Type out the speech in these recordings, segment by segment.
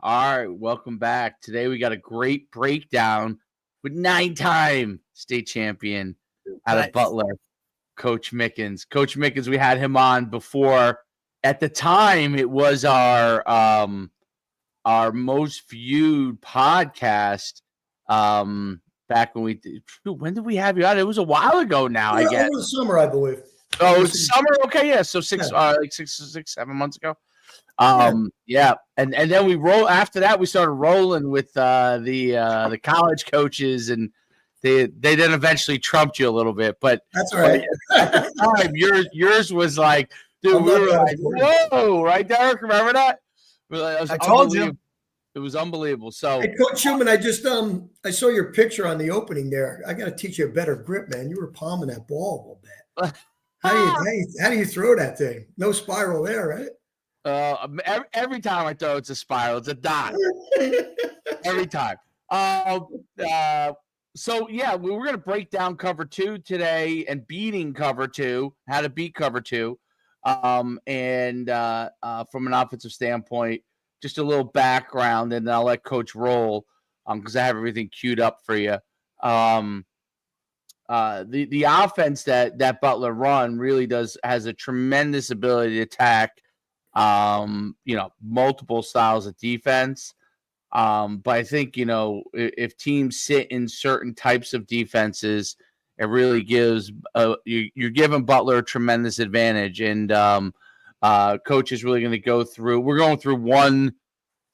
All right, welcome back. Today we got a great breakdown with 9-time state champion out of Butler, Coach Mickens. Coach Mickens, we had him on before. At the time, it was our most viewed podcast. Back when when did we have you on? It was a while ago now, I guess. Over the summer, I believe. Oh, it's summer. Okay, yeah. So 7 months ago. Yeah. And then we roll after that. We started rolling with the college coaches, and they then eventually trumped you a little bit. But that's all right. At the time, yours was like, dude, we were like, whoa, right, Derek? Remember that? I told you. It was unbelievable. So, hey, Coach Schumann, I just I saw your picture on the opening there. I got to teach you a better grip, man. You were palming that ball a little bit. How do you throw that thing? No spiral there, right? Every time I throw, it's a spiral. It's a dot. Every time. So yeah, we were going to break down cover 2 today and beating cover 2, how to beat cover 2, and from an offensive standpoint, just a little background, and then I'll let Coach roll because I have everything queued up for you. The offense that Butler run really has a tremendous ability to attack, multiple styles of defense. But I think, if teams sit in certain types of defenses, it really gives you're giving Butler a tremendous advantage. And Coach is really going to go through. We're going through one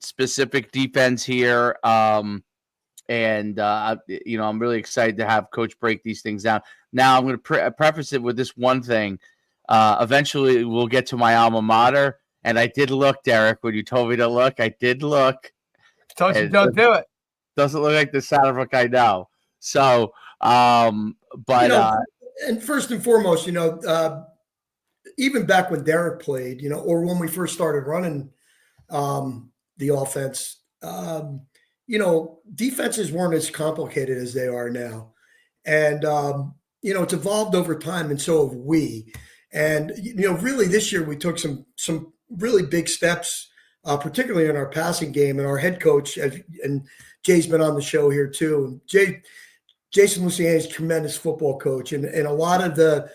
specific defense here. I'm really excited to have Coach break these things down. Now, I'm going to preface it with this one thing. Eventually, we'll get to my alma mater. And I did look, Derek, when you told me to look. I did look. Told you don't do it. Doesn't look like the Saddlebrook I know. So, but and first and foremost, even back when Derek played, or when we first started running the offense, defenses weren't as complicated as they are now. And, it's evolved over time, and so have we. And, really this year we took some really big steps, particularly in our passing game. And our head coach, and Jay's been on the show here too. Jason Luciani is a tremendous football coach, and a lot of the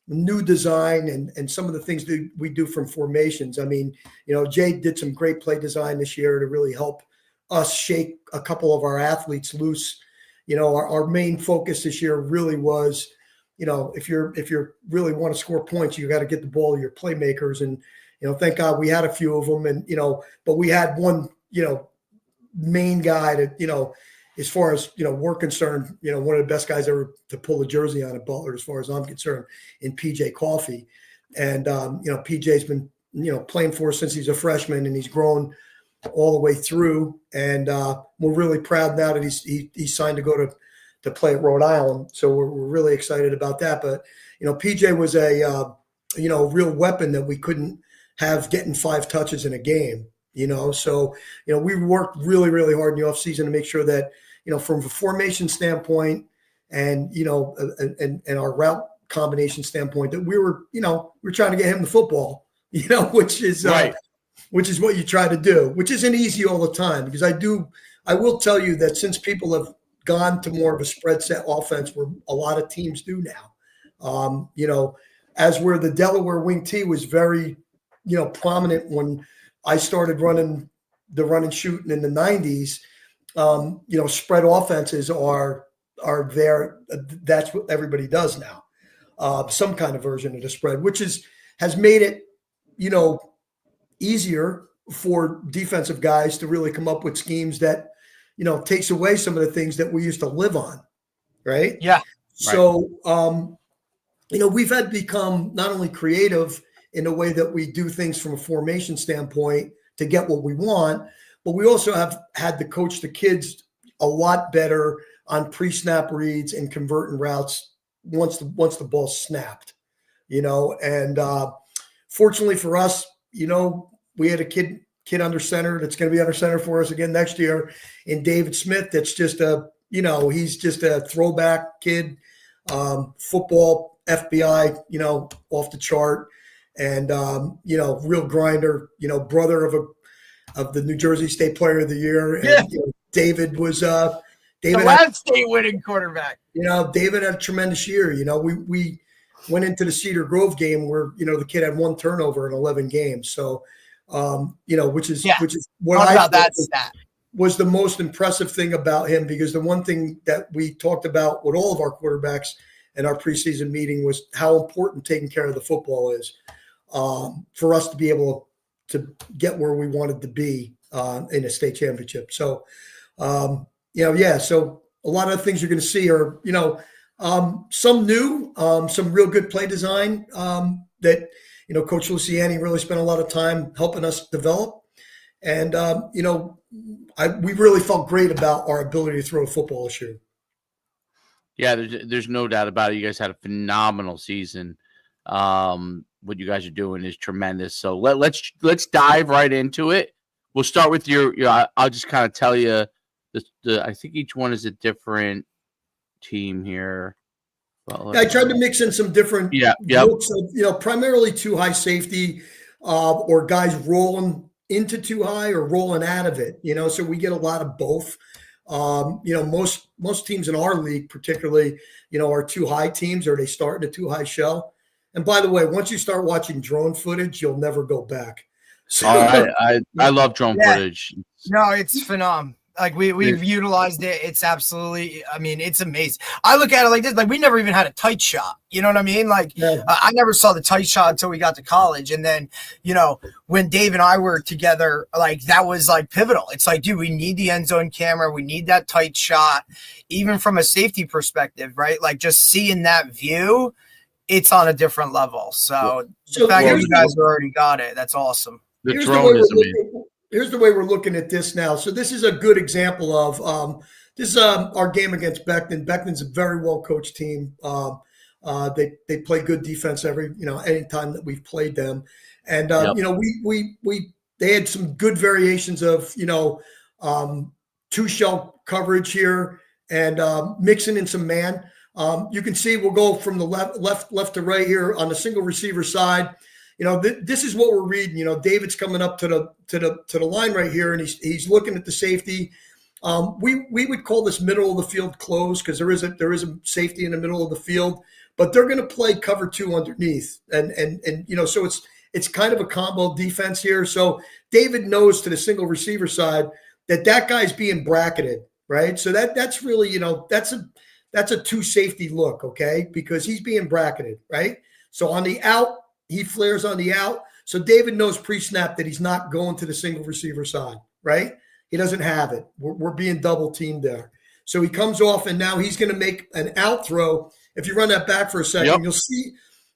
new design and some of the things that we do from formations. I mean, Jay did some great play design this year to really help us shake a couple of our athletes loose. Our main focus this year really was, if you really want to score points, you got to get the ball to your playmakers. And, thank God we had a few of them, and, but we had one, main guy that, as far as, we're concerned, one of the best guys ever to pull a jersey on at Butler, as far as I'm concerned, in PJ Coffey. And, PJ's been, playing for us since he's a freshman, and he's grown all the way through. And we're really proud now that he's signed to go to play at Rhode Island. So we're really excited about that. But, PJ was a real weapon that we couldn't have getting 5 touches in a game. So, we worked really, really hard in the offseason to make sure that, from a formation standpoint and, and our route combination standpoint, that we were trying to get him the football, which is right. Which is what you try to do, which isn't easy all the time, because I will tell you that since people have gone to more of a spread set offense, where a lot of teams do now, as where the Delaware wing T was very, prominent when I started running the run and shooting in the 90s. Spread offenses are there. That's what everybody does now. Some kind of version of the spread, which has made it, easier for defensive guys to really come up with schemes that, takes away some of the things that we used to live on. Right. Yeah. So, we've had to become not only creative in the way that we do things from a formation standpoint to get what we want, but we also have had to coach the kids a lot better on pre-snap reads and converting routes once the ball's snapped, and fortunately for us, we had a kid under center that's going to be under center for us again next year in David Smith. That's just he's just a throwback kid, football FBI, off the chart, and real grinder, brother of the New Jersey State Player of the Year, and Yeah. David was The David. last state winning quarterback. David had a tremendous year. We went into the Cedar Grove game where the kid had 1 turnover in 11 games. So, which is what Talk I about that thought stat. was the most impressive thing about him, because the one thing that we talked about with all of our quarterbacks in our preseason meeting was how important taking care of the football is for us to be able to get where we wanted to be in a state championship. So, so a lot of the things you're going to see are, some new, some real good play design that, Coach Luciani really spent a lot of time helping us develop. And, we really felt great about our ability to throw a football this year. Yeah, there's no doubt about it. You guys had a phenomenal season. What you guys are doing is tremendous. So let's dive right into it. We'll start with your I'll just kind of tell you I think each one is a different team here. I tried to mix in some different looks of, primarily too high safety or guys rolling into too high or rolling out of it, so we get a lot of both. Most teams in our league, particularly, are too high teams, or they start in a too high shell. And by the way, once you start watching drone footage, you'll never go back. So, I love drone footage. No, it's phenomenal. Like we've utilized it. It's absolutely, it's amazing. I look at it like this, like we never even had a tight shot. You know what I mean? Like I never saw the tight shot until we got to college. And then, when Dave and I were together, like that was like pivotal. It's like, dude, we need the end zone camera. We need that tight shot, even from a safety perspective, right? Like just seeing that view, it's on a different level. So the fact that you guys already got it, that's awesome. The drone is amazing. Here's the way we're looking at this now. So this is a good example of this is our game against Beckton. Beckton's a very well coached team. They play good defense any time that we've played them, and they had some good variations of two shell coverage here and mixing in some man. You can see we'll go from the left to right here on the single receiver side. This is what we're reading. David's coming up to the line right here, and he's looking at the safety. We would call this middle of the field closed because there is a safety in the middle of the field, but they're going to play cover 2 underneath, and so it's kind of a combo defense here. So David knows to the single receiver side that guy's being bracketed, right? So that's really that's a 2 safety look, okay, because he's being bracketed, right? So on the out. He flares on the out. So David knows pre-snap that he's not going to the single receiver side, right? He doesn't have it. We're being double teamed there. So he comes off, and now he's going to make an out throw. If you run that back for a second,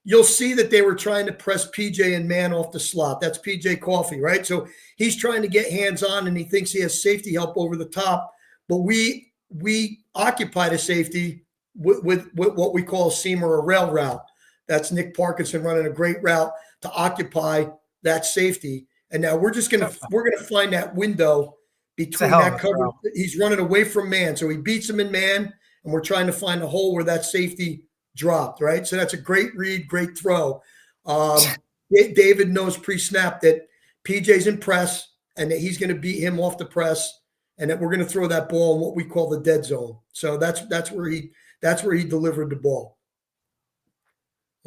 you'll see that they were trying to press PJ and man off the slot. That's PJ Coffey, right? So he's trying to get hands on, and he thinks he has safety help over the top. But we occupy the safety with what we call a seam or a rail route. That's Nick Parkinson running a great route to occupy that safety. And now we're gonna find that window between that cover. He's running away from man. So he beats him in man, and we're trying to find a hole where that safety dropped, right? So that's a great read, great throw. David knows pre-snap that PJ's in press and that he's going to beat him off the press, and that we're going to throw that ball in what we call the dead zone. So that's where he delivered the ball.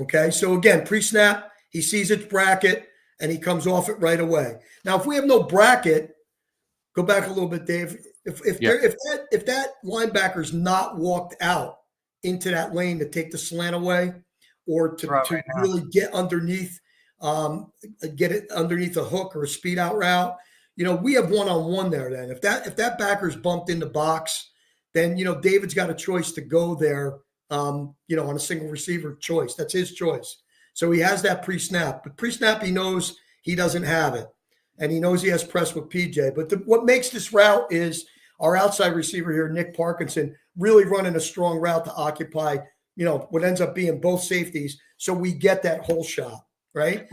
Okay, so again, pre-snap, he sees its bracket, and he comes off it right away. Now, if we have no bracket, go back a little bit, Dave. If that linebacker's not walked out into that lane to take the slant away, or to really get underneath, get it underneath a hook or a speed out route, we have one-on-one there. Then, if that backer's bumped in the box, then David's got a choice to go there. On a single receiver choice. That's his choice. So he has that pre-snap. But pre-snap, he knows he doesn't have it. And he knows he has press with PJ. But what makes this route is our outside receiver here, Nick Parkinson, really running a strong route to occupy, what ends up being both safeties. So we get that whole shot, right?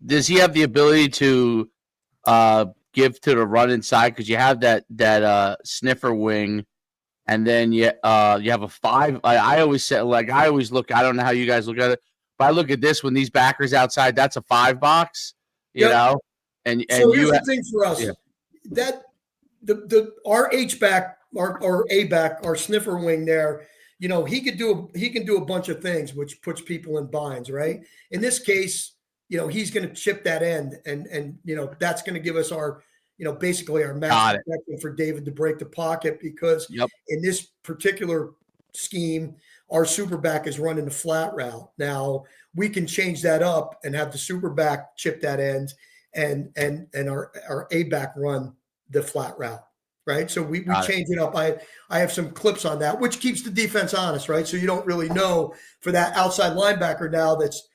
Does he have the ability to give to the run inside? Because you have that sniffer wing. And then you have a 5. I always say, I always look. I don't know how you guys look at it, but I look at this when these backers outside. That's a 5 box, you know. And so here's you, the thing for us, yeah. that our H-back, our A-back, our sniffer wing there, you know, he can do a bunch of things, which puts people in binds, right? In this case, you know, he's going to chip that end, and you know, that's going to give us our, you know, basically our max protection for David to break the pocket, because in this particular scheme, our super back is running the flat route. Now we can change that up and have the super back chip that end, and our A back run the flat route, right? So we change it up. I have some clips on that, which keeps the defense honest, right? So you don't really know for that outside linebacker now that's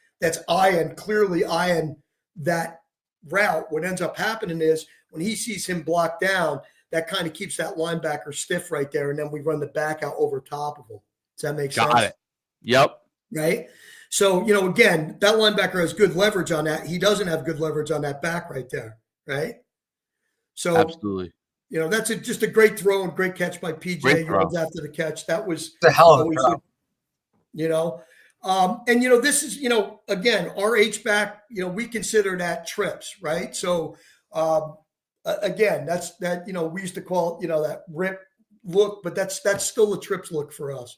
clearly eyeing that route. What ends up happening is when he sees him blocked down, that kind of keeps that linebacker stiff right there, and then we run the back out over top of him. Does that make sense? Got it. Yep. Right? So, you know, again, that linebacker has good leverage on that. He doesn't have good leverage on that back right there, right? So, absolutely. You know, that's just a great throw and great catch by PJ. He runs after the catch. That was the hell of a throw. You know, and, you know, this is, you know, again, our H-back, you know, we consider that trips, right? So, again, that's that, you know, we used to call it, you know, that rip look, but that's still a trips look for us.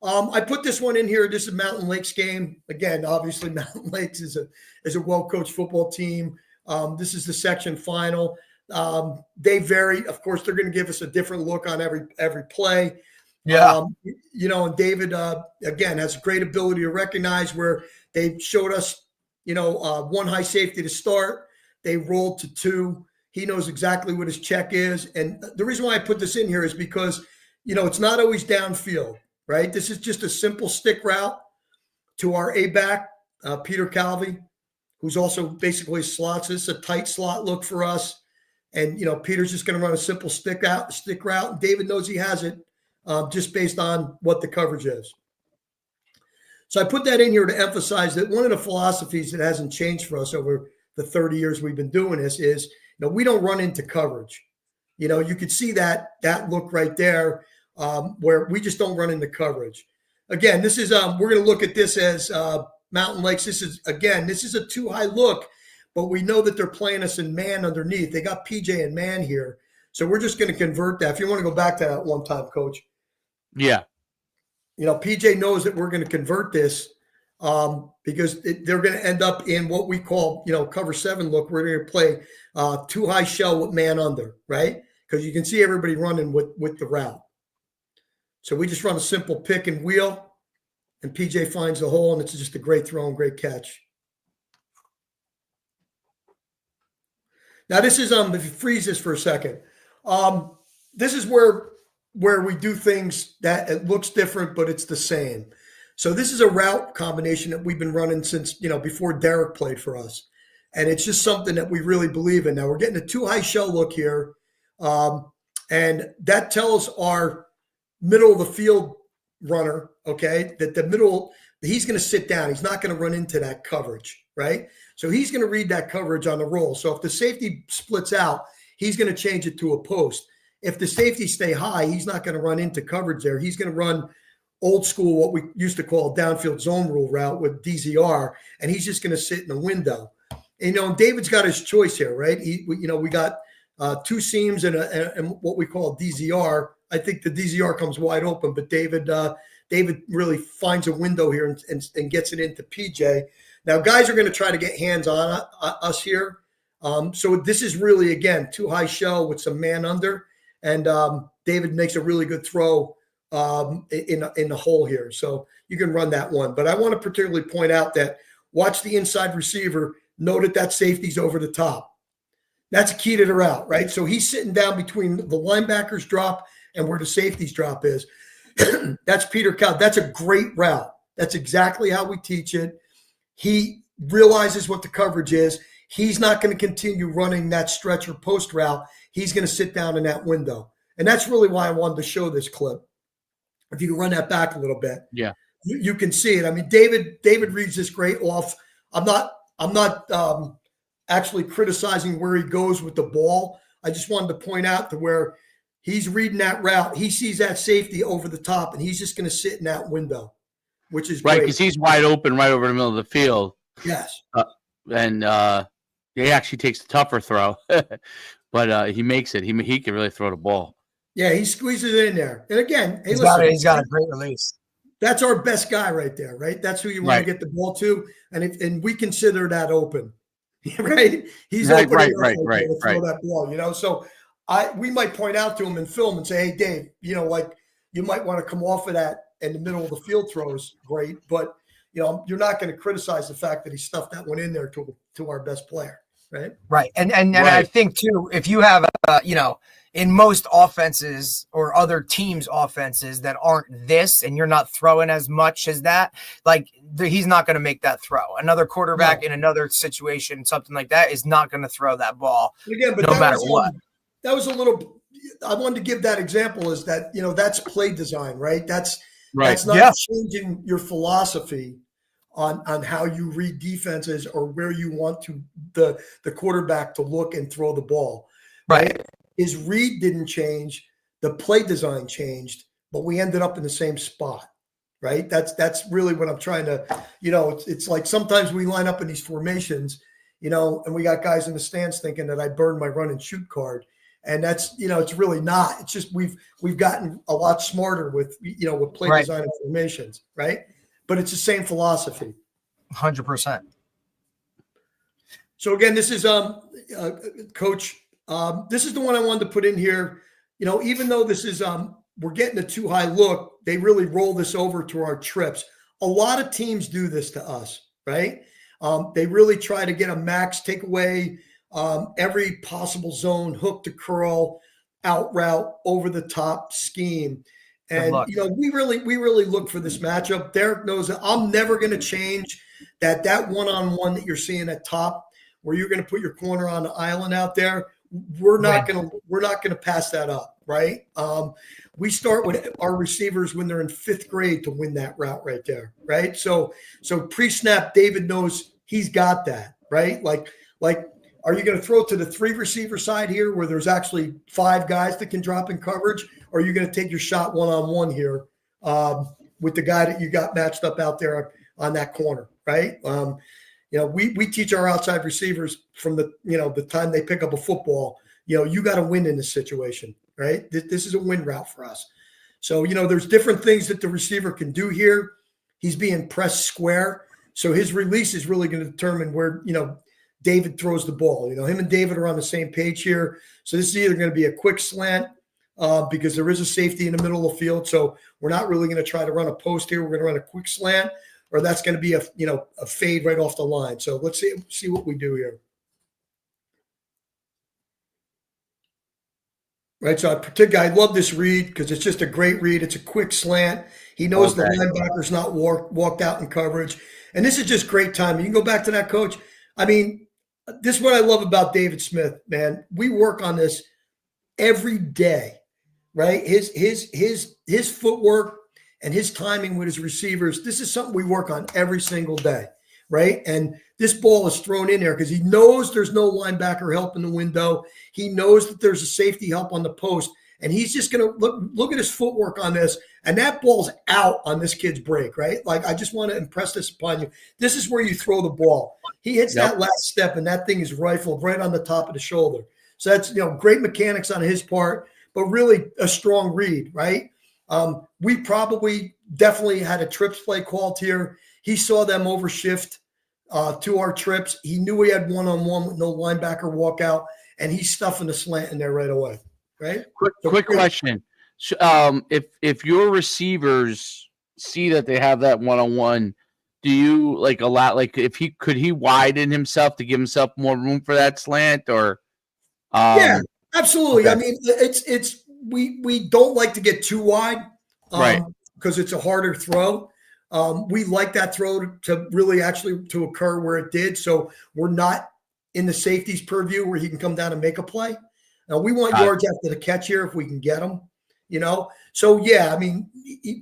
I put this one in here. This is Mountain Lakes game. Again, obviously Mountain Lakes is a well-coached football team. This is the section final. They vary. Of course, they're going to give us a different look on every play. Yeah. You know, and David, again, has a great ability to recognize where they showed us, you know, one high safety to start. They rolled to two. He knows exactly what his check is. And the reason why I put this in here is because, you know, it's not always downfield, right? This is just a simple stick route to our A-back, Peter Calvi, who's also basically slots. This is a tight slot look for us. And, you know, Peter's just going to run a simple stick route. And David knows he has it just based on what the coverage is. So I put that in here to emphasize that one of the philosophies that hasn't changed for us over the 30 years we've been doing this is, you know, we don't run into coverage. You know, you could see that look right there where we just don't run into coverage. Again, this is we're going to look at this as Mountain Lakes. This is a too high look, but we know that they're playing us in man underneath. They got PJ and man here. So we're just going to convert that. If you want to go back to that one time, Coach. Yeah. You know, PJ knows that we're going to convert this because they're going to end up in what we call, you know, cover 7 look. We're going to play too high shell with man under, right? Because you can see everybody running with the route. So we just run a simple pick and wheel, and PJ finds the hole, and it's just a great throw and great catch. Now this is if you freeze this for a second, this is where we do things that it looks different, but it's the same. So this is a route combination that we've been running since, you know, before Derek played for us. And it's just something that we really believe in. Now we're getting a too high shell look here. And that tells our middle of the field runner, okay, that he's going to sit down. He's not going to run into that coverage, right? So he's going to read that coverage on the roll. So if the safety splits out, he's going to change it to a post. If the safety stay high, he's not going to run into coverage there. He's going to run old school, what we used to call downfield zone rule route with DZR, and he's just going to sit in the window. And, you know, David's got his choice here, right? We got two seams and what we call DZR. I think the DZR comes wide open, but David really finds a window here and gets it into PJ. Now, guys are going to try to get hands on us here. So this is really, again, too high shell with some man under. And David makes a really good throw in the hole here. So you can run that one. But I want to particularly point out that watch the inside receiver. Know that safety's over the top. That's a key to the route, right? So he's sitting down between the linebacker's drop and where the safety's drop is. That's Peter Cal. That's a great route. That's exactly how we teach it. He realizes what the coverage is. He's not going to continue running that stretch or post route. He's going to sit down in that window. And that's really why I wanted to show this clip. If you can run that back a little bit. Yeah. You can see it. I mean, David reads this great off. I'm not actually criticizing where he goes with the ball. I just wanted to point out to where he's reading that route. He sees that safety over the top, and he's just going to sit in that window, which is right, great. because he's wide open right over the middle of the field. Yes. He actually takes the tougher throw, but he makes it. He can really throw the ball. Yeah, he squeezes it in there. And again, hey, He's got a great release. That's our best guy right there, right? That's who you want to get the ball to, and we consider that open, right? He's open enough to throw that ball, So we might point out to him in film and say, "Hey, Dave, you might want to come off of that in the middle of the field throws, great, but you're not going to criticize the fact that he stuffed that one in there to our best player, right?" Right, and I think too, if you have in most offenses or other teams' offenses that aren't this, and you're not throwing as much as that, he's not going to make that throw. Another quarterback in another situation, something like that, is not going to throw that ball no matter what. That was a little. I wanted to give that example is that that's play design, right? That's not changing your philosophy on how you read defenses or where you want the quarterback to look and throw the ball, right? His read didn't change, the play design changed, but we ended up in the same spot, right? That's really what I'm trying to, it's like sometimes we line up in these formations, and we got guys in the stands thinking that I burned my run and shoot card. And that's, it's really not. It's just we've gotten a lot smarter with play design and formations, right? But it's the same philosophy. 100%. So again, this is Coach. This is the one I wanted to put in here. Even though this is we're getting a too high look, they really roll this over to our trips. A lot of teams do this to us, right? They really try to get a max, take away every possible zone, hook to curl, out route, over the top scheme. And we really look for this matchup. Derek knows that I'm never going to change that one-on-one that you're seeing at top, where you're going to put your corner on the island out there. We're not going to pass that up, right? We start with our receivers when they're in 5th grade to win that route right there, right? So pre-snap, David knows he's got that, right? Like, are you going to throw to the 3 receiver side here where there's actually 5 guys that can drop in coverage? Or are you going to take your shot one-on-one here with the guy that you got matched up out there on that corner, right? We teach our outside receivers from the time they pick up a football, you got to win in this situation, right? This is a win route for us. So, there's different things that the receiver can do here. He's being pressed square. So his release is really going to determine where, David throws the ball. Him and David are on the same page here. So this is either going to be a quick slant because there is a safety in the middle of the field. So we're not really going to try to run a post here. We're going to run a quick slant, or that's going to be a fade right off the line. So let's see what we do here. Right, so I love this read because it's just a great read. It's a quick slant. He knows the linebacker's not walked out in coverage. And this is just great timing. You can go back to that, Coach. I mean, this is what I love about David Smith, man. We work on this every day, right? His footwork and his timing with his receivers, this is something we work on every single day, right? And this ball is thrown in there because he knows there's no linebacker help in the window. He knows that there's a safety help on the post, and he's just going to look at his footwork on this, and that ball's out on this kid's break, right? Like, I just want to impress this upon you. This is where you throw the ball. He hits that last step, and that thing is rifled right on the top of the shoulder. So that's, great mechanics on his part, but really a strong read, right? We definitely had a trips play called here. He saw them overshift to our trips. He knew he had one-on-one with no linebacker walkout, and he's stuffing the slant in there right away, right? Quick question. If your receivers see that they have that one-on-one, do you could he widen himself to give himself more room for that slant, or? Yeah, absolutely. Okay. I mean, we don't like to get too wide, right? Because it's a harder throw. We like that throw to really actually to occur where it did. So we're not in the safety's purview where he can come down and make a play. Now we want yards after the catch here if we can get them, So yeah, I mean,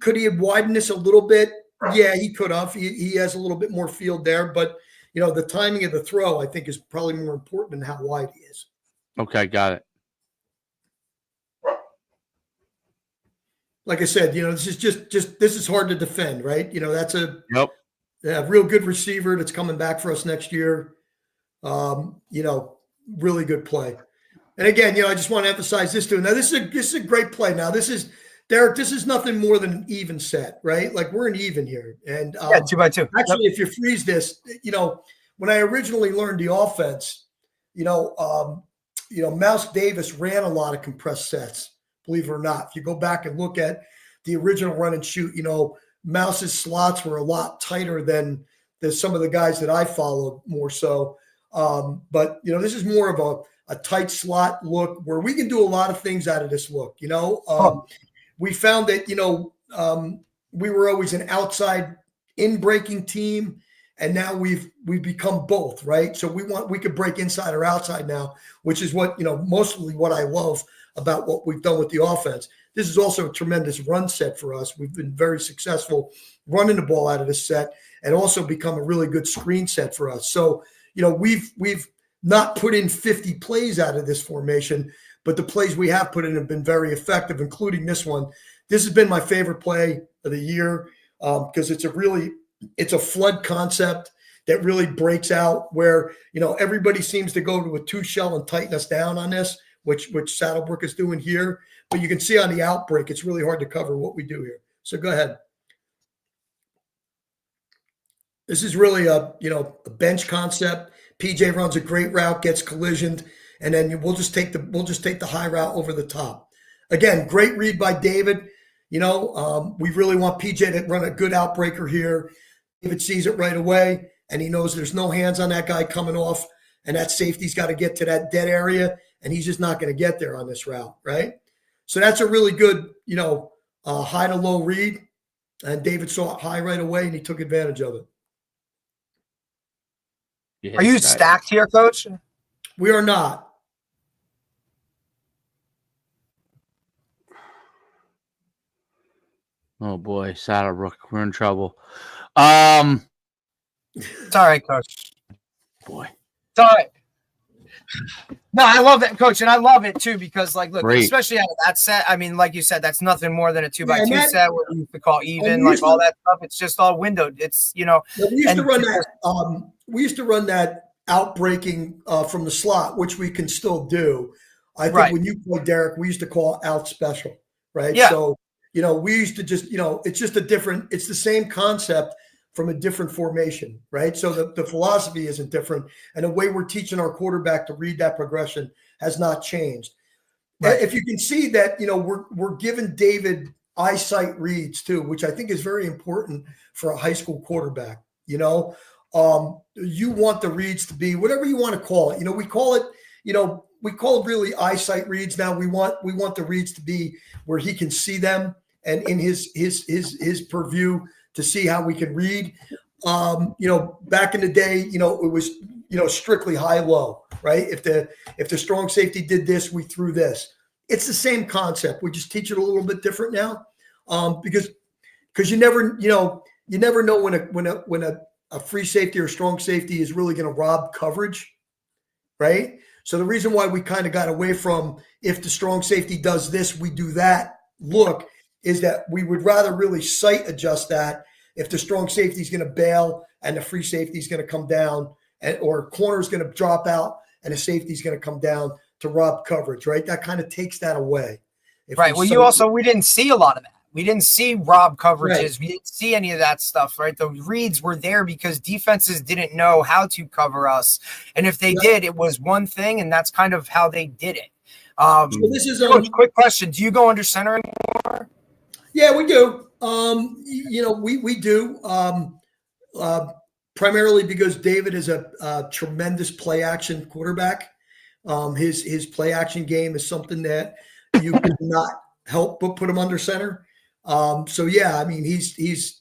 could he have widened this a little bit? Yeah, he could have. He has a little bit more field there, but the timing of the throw I think is probably more important than how wide he is. Okay, got it. Like I said, this is this is hard to defend, right? That's a real good receiver that's coming back for us next year. Really good play. And again, I just want to emphasize this too. Now, this is a great play. Now, this is Derek. This is nothing more than an even set, right? Like we're an even here. And 2x2. Actually, if you freeze this, when I originally learned the offense, Mouse Davis ran a lot of compressed sets. Believe it or not, if you go back and look at the original run and shoot, Mouse's slots were a lot tighter than some of the guys that I followed more so. But this is more of a tight slot look where we can do a lot of things out of this look. We found that we were always an outside in breaking team, and now we've become both, right? So we could break inside or outside now, which is what mostly what I love about what we've done with the offense. This is also a tremendous run set for us. We've been very successful running the ball out of this set, and also become a really good screen set for us. So we've not put in 50 plays out of this formation, but the plays we have put in have been very effective, including this one. This has been my favorite play of the year because it's a flood concept that really breaks out where, everybody seems to go to a 2-shell and tighten us down on this, which Saddlebrook is doing here. But you can see on the outbreak, it's really hard to cover what we do here. So go ahead. This is really a bench concept. PJ runs a great route, gets collisioned, and then we'll just take the high route over the top. Again, great read by David. We really want PJ to run a good outbreaker here. David sees it right away, and he knows there's no hands on that guy coming off, and that safety's got to get to that dead area, and he's just not going to get there on this route, right? So that's a really good, high to low read, and David saw it high right away, and he took advantage of it. Are you stacked here, Coach? We are not. Oh boy, Saddlebrook, we're in trouble. It's all right, Coach. Boy, it's all right. No, I love that, Coach, and I love it too because, look, great. Especially out of that set. I mean, like you said, that's nothing more than a 2x2 set where you could call even, all that stuff. It's just all windowed. It's we used to run that outbreaking from the slot, which we can still do. I think when you played Derek, we used to call out special, right? Yeah. So we used to just it's just it's the same concept from a different formation, right? So the philosophy isn't different, and the way we're teaching our quarterback to read that progression has not changed. Right. If you can see that, we're giving David eyesight reads too, which I think is very important for a high school quarterback. You want the reads to be whatever you want to call it. We call it really eyesight reads now. We want the reads to be where he can see them and in his purview to see how we can read. Back in the day, it was strictly high-low, right? If the strong safety did this, we threw this. It's the same concept. We just teach it a little bit different now, because you never know when a free safety or strong safety is really going to rob coverage, right? So the reason why we kind of got away from if the strong safety does this, we do that look is that we would rather really sight adjust that if the strong safety is going to bail and the free safety is going to come down or corner is going to drop out and the safety is going to come down to rob coverage, right? That kind of takes that away. Right. Well, we didn't see a lot of that. We didn't see rob coverages. Right. We didn't see any of that stuff, right? The reads were there because defenses didn't know how to cover us. And if they did, it was one thing, and that's kind of how they did it. So this is Coach, quick question. Do you go under center anymore? Yeah, we do. We do. Primarily because David is a tremendous play action quarterback. His play action game is something that you could not help but put him under center. He's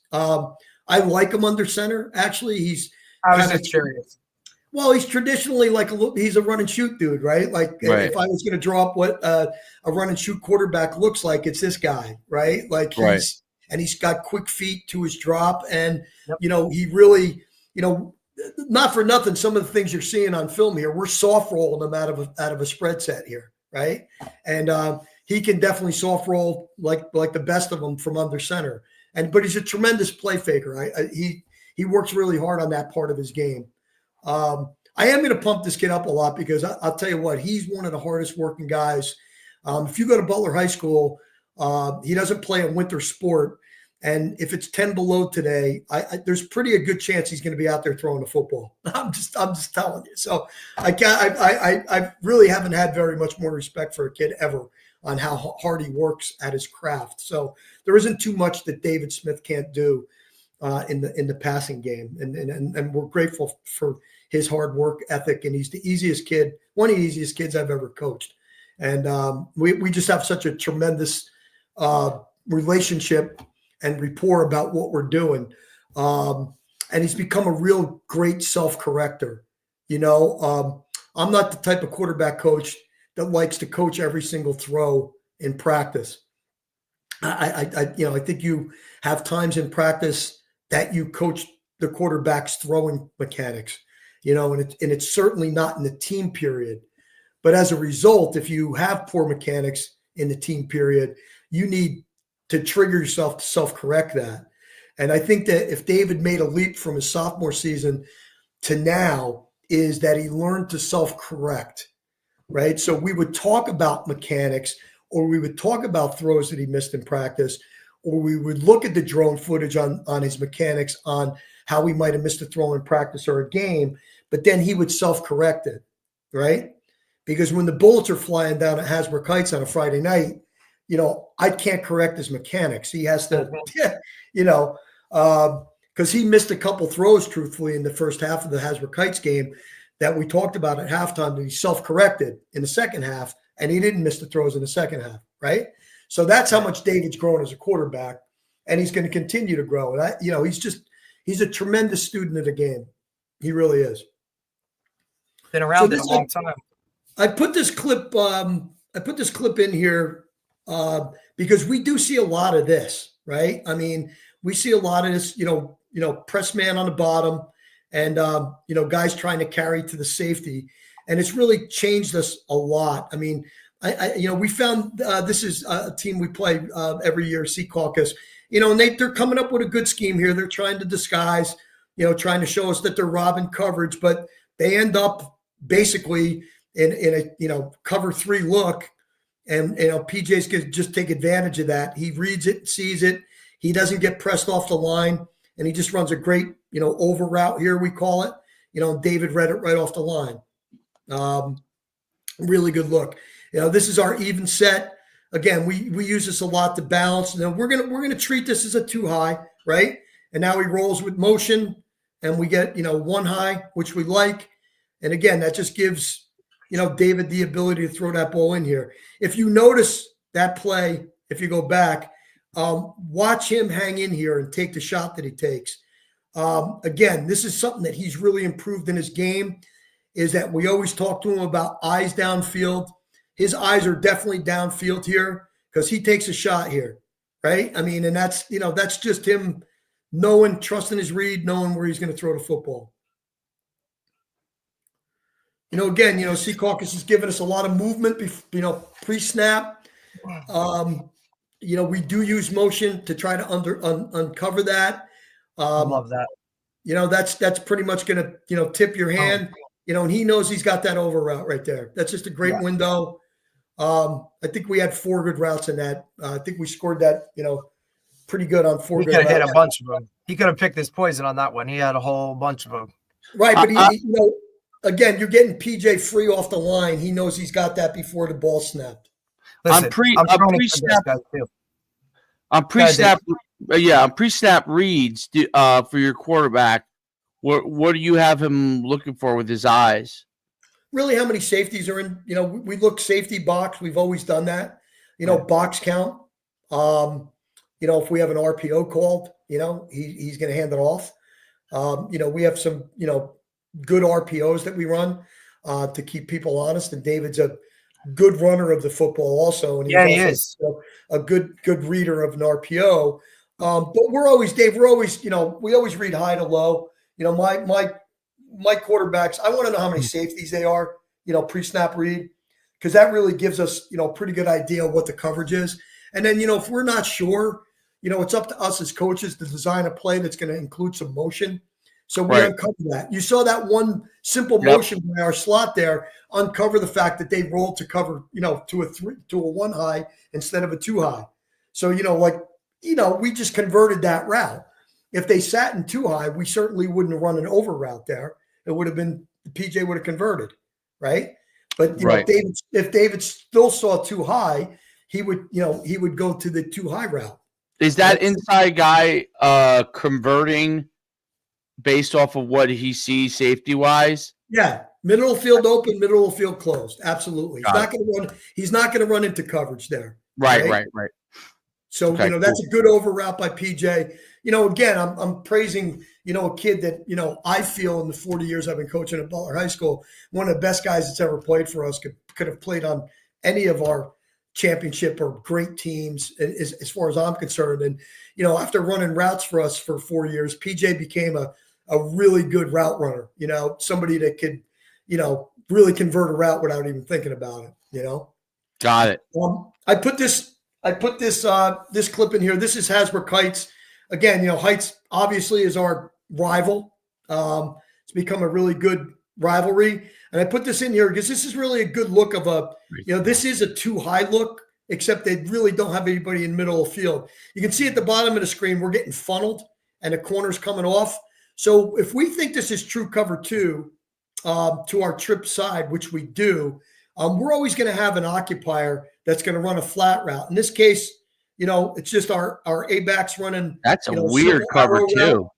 I like him under center. Actually, I was just curious. Well, he's traditionally he's a run and shoot dude, right? If I was going to draw up what a run and shoot quarterback looks like, it's this guy, right? He's got quick feet to his drop, and he really, not for nothing. Some of the things you're seeing on film here, we're soft rolling him out of a spread set here, right? And he can definitely soft roll like the best of them from under center, but he's a tremendous play faker. He works really hard on that part of his game. I am going to pump this kid up a lot because I'll tell you what, he's one of the hardest working guys. If you go to Butler High School, he doesn't play a winter sport. And if it's 10 below today, there's pretty a good chance he's going to be out there throwing the football. I'm just telling you. So I really haven't had very much more respect for a kid ever on how hard he works at his craft. So there isn't too much that David Smith can't do in the passing game. And we're grateful for his hard work ethic. And he's the easiest kid, one of the easiest kids I've ever coached. And we just have such a tremendous relationship and rapport about what we're doing. And he's become a real great self-corrector. You know, I'm not the type of quarterback coach that likes to coach every single throw in practice. I think you have times in practice that you coach the quarterback's throwing mechanics, and it's certainly not in the team period. But as a result, if you have poor mechanics in the team period, you need to trigger yourself to self-correct that. And I think that if David made a leap from his sophomore season to now is that he learned to self-correct, right? So we would talk about mechanics, or we would talk about throws that he missed in practice, or we would look at the drone footage on his mechanics on how he might have missed a throw in practice or a game, but then he would self-correct it, right? Because when the bullets are flying down at Hasbrook Heights on a Friday night, I can't correct his mechanics. He has to, because he missed a couple throws, truthfully, in the first half of the Hasbrook Heights game that we talked about at halftime that he self-corrected in the second half, and he didn't miss the throws in the second half, right? So that's how much David's grown as a quarterback, and he's going to continue to grow. And he's a tremendous student of the game. He really is. Been around this a long time. I put this clip in here because we do see a lot of this, right? I mean, we see a lot of this, press man on the bottom and, guys trying to carry to the safety. And it's really changed us a lot. I mean, we found this is a team we play every year, Sea Caucus, and they're coming up with a good scheme here. They're trying to disguise, trying to show us that they're robbing coverage, but they end up basically in a cover 3 look. And, PJ's going to just take advantage of that. He reads it, sees it. He doesn't get pressed off the line, and he just runs a great, over route here, we call it. David read it right off the line. Really good look. This is our even set. Again, we use this a lot to balance. And we're gonna treat this as a 2 high, right? And now he rolls with motion, and we get 1 high, which we like. And again, that just gives David the ability to throw that ball in here. If you notice that play, if you go back, watch him hang in here and take the shot that he takes. Again, this is something that he's really improved in his game, is that we always talk to him about eyes downfield. His eyes are definitely downfield here because he takes a shot here, right? I mean, and that's just him knowing, trusting his read, knowing where he's going to throw the football. Again, Sea Caucus has given us a lot of movement, pre-snap. We do use motion to try to uncover that. Love that. That's pretty much going to, tip your hand, and he knows he's got that over route right there. That's just a great window. I think we had 4 good routes in that. I think we scored that, pretty good on 4 good routes. He could have hit a bunch of them. He could have picked his poison on that one. He had a whole bunch of them. Right, but again, you're getting PJ free off the line. He knows he's got that before the ball snapped. Listen, on pre-snap reads for your quarterback. What do you have him looking for with his eyes? Really, how many safeties are in? We look safety box. We've always done that. Box count. If we have an RPO called, he's going to hand it off. We have some, good RPOs that we run to keep people honest. And David's a good runner of the football also. And he is a good reader of an RPO. But we're always, Dave, we always read high to low. My quarterbacks, I want to know how many safeties they are, pre-snap read, because that really gives us, a pretty good idea of what the coverage is. And then, if we're not sure, it's up to us as coaches to design a play that's going to include some motion. So we uncovered that. You saw that one simple motion by our slot there, uncover that one simple motion by our slot there, uncover the fact that they rolled to cover, to a 1 high instead of a 2 high. So, we just converted that route. If they sat in 2 high, we certainly wouldn't have run an over route there. It would have been, PJ would have converted, right? But if David still saw 2 high, he would go to the 2 high route. Is that inside guy converting based off of what he sees safety wise? Yeah, middle of field open, middle of field closed. Absolutely, he's not going to run into coverage there. Right. So that's a good over route by PJ. Again, I'm praising a kid that I feel in the 40 years I've been coaching at Butler High School, one of the best guys that's ever played for us. Could have played on any of our championship or great teams as far as I'm concerned. And after running routes for us for 4 years, PJ became a really good route runner. Somebody that could really convert a route without even thinking about it. Got it. I put this clip in here. This is Hasbrook Heights. Again, Heights obviously is our rival. It's become a really good rivalry. And I put this in here because this is really a good look of this is a 2 high look, except they really don't have anybody in the middle of the field. You can see at the bottom of the screen, we're getting funneled and the corner's coming off. So if we think this is true cover 2 to our trip side, which we do, we're always going to have an occupier that's going to run a flat route. In this case, it's just our A-backs running. That's a weird cover 2.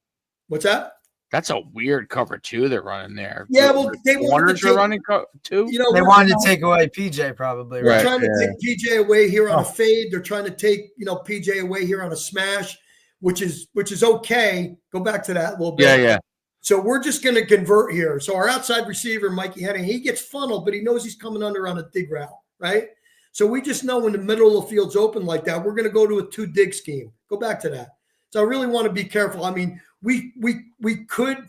What's that? That's a weird cover 2 they're running there. Yeah, well, they wanted to running 2. They wanted to take away PJ probably. They're trying to take PJ away here on a fade. They're trying to take PJ away here on a smash, which is okay. Go back to that a little bit. Yeah. So we're just going to convert here. So our outside receiver, Mikey Henning, he gets funneled, but he knows he's coming under on a dig route, right? So we just know when the middle of the field's open like that, we're going to go to a 2 dig scheme. Go back to that. So I really want to be careful. I mean, we could